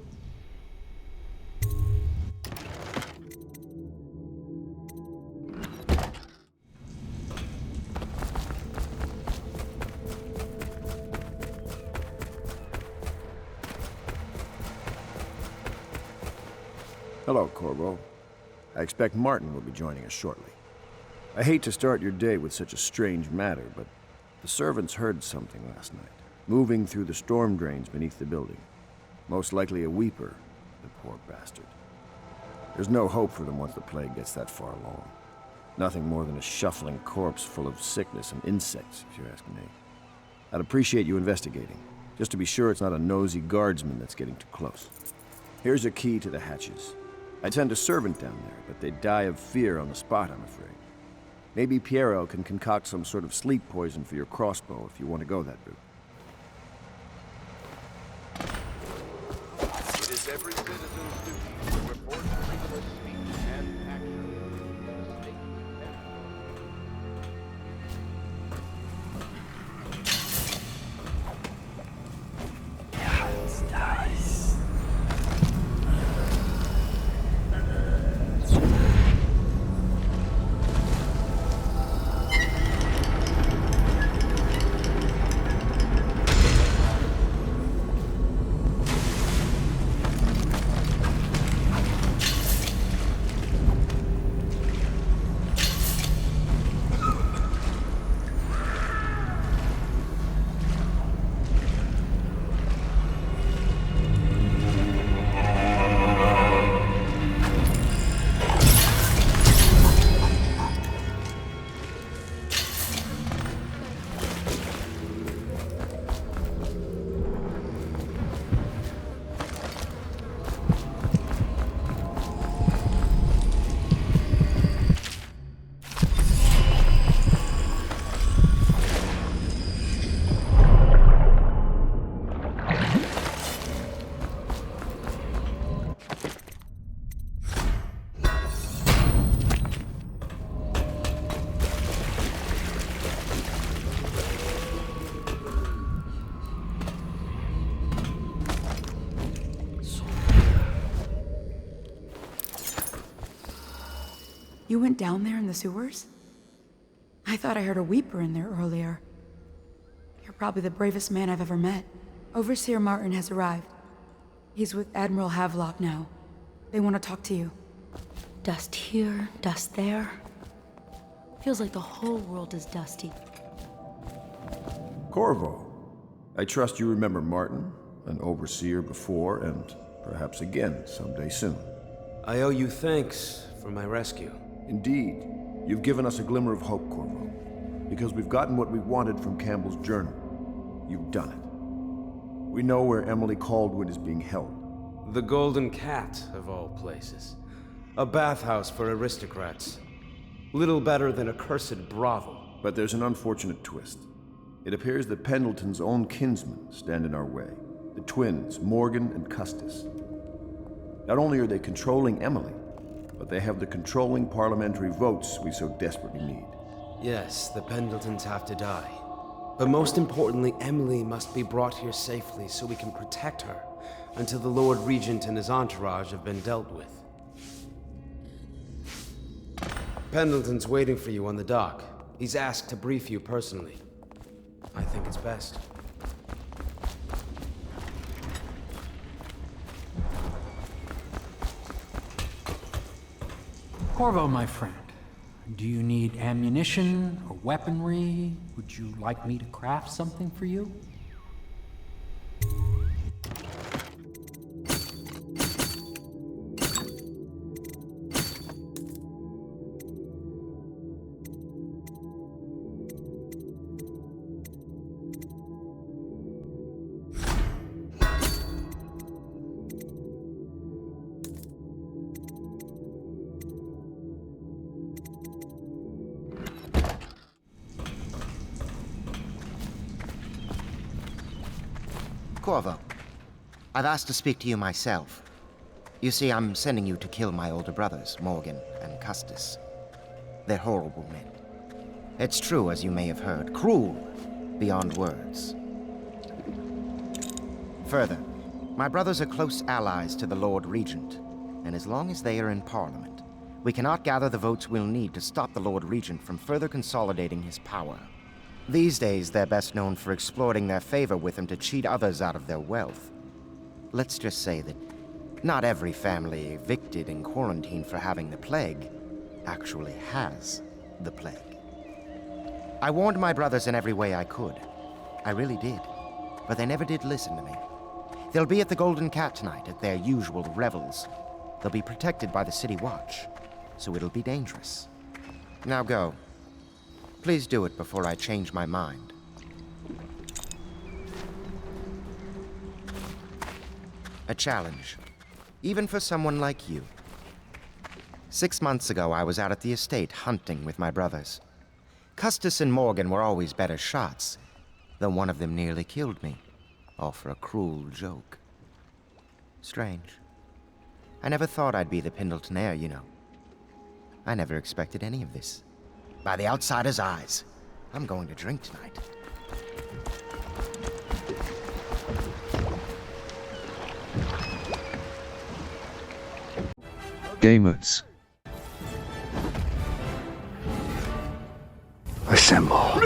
Hello, Corvo. I expect Martin will be joining us shortly. I hate to start your day with such a strange matter, but the servants heard something last night, moving through the storm drains beneath the building. Most likely a weeper, the poor bastard. There's no hope for them once the plague gets that far along. Nothing more than a shuffling corpse full of sickness and insects, if you ask me. I'd appreciate you investigating, just to be sure it's not a nosy guardsman that's getting too close. Here's a key to the hatches. I'd send a servant down there, but they'd die of fear on the spot, I'm afraid. Maybe Piero can concoct some sort of sleep poison for your crossbow if you want to go that route. It is every citizen's duty to report frivolous speech and action to the state You went down there in the sewers? I thought I heard a weeper in there earlier. You're probably the bravest man I've ever met. Overseer Martin has arrived. He's with Admiral Havelock now. They want to talk to you. Dust here, dust there. Feels like the whole world is dusty. Corvo, I trust you remember Martin, an overseer before, and perhaps again someday soon. I owe you thanks for my rescue. Indeed. You've given us a glimmer of hope, Corvo. Because we've gotten what we wanted from Campbell's journal. You've done it. We know where Emily Caldwin is being held. The Golden Cat, of all places. A bathhouse for aristocrats. Little better than a cursed brothel. But there's an unfortunate twist. It appears that Pendleton's own kinsmen stand in our way. The twins, Morgan and Custis. Not only are they controlling Emily, but they have the controlling parliamentary votes we so desperately need. Yes, the Pendletons have to die. But most importantly, Emily must be brought here safely so we can protect her until the Lord Regent and his entourage have been dealt with. Pendleton's waiting for you on the dock. He's asked to brief you personally. I think it's best. Corvo, my friend, do you need ammunition or weaponry? Would you like me to craft something for you? Corvo, I've asked to speak to you myself. You see, I'm sending you to kill my older brothers, Morgan and Custis. They're horrible men. It's true, as you may have heard, cruel beyond words. Further, my brothers are close allies to the Lord Regent, and as long as they are in Parliament, we cannot gather the votes we'll need to stop the Lord Regent from further consolidating his power. These days, they're best known for exploiting their favor with him to cheat others out of their wealth. Let's just say that not every family evicted and quarantined for having the plague actually has the plague. I warned my brothers in every way I could. I really did. But they never did listen to me. They'll be at the Golden Cat tonight at their usual revels. They'll be protected by the City Watch, so it'll be dangerous. Now go. Please do it before I change my mind. A challenge. Even for someone like you. 6 months ago, I was out at the estate hunting with my brothers. Custis and Morgan were always better shots, though one of them nearly killed me, all for a cruel joke. Strange. I never thought I'd be the Pendleton heir, you know. I never expected any of this. By the outsider's eyes, I'm going to drink tonight. Gamers. Assemble.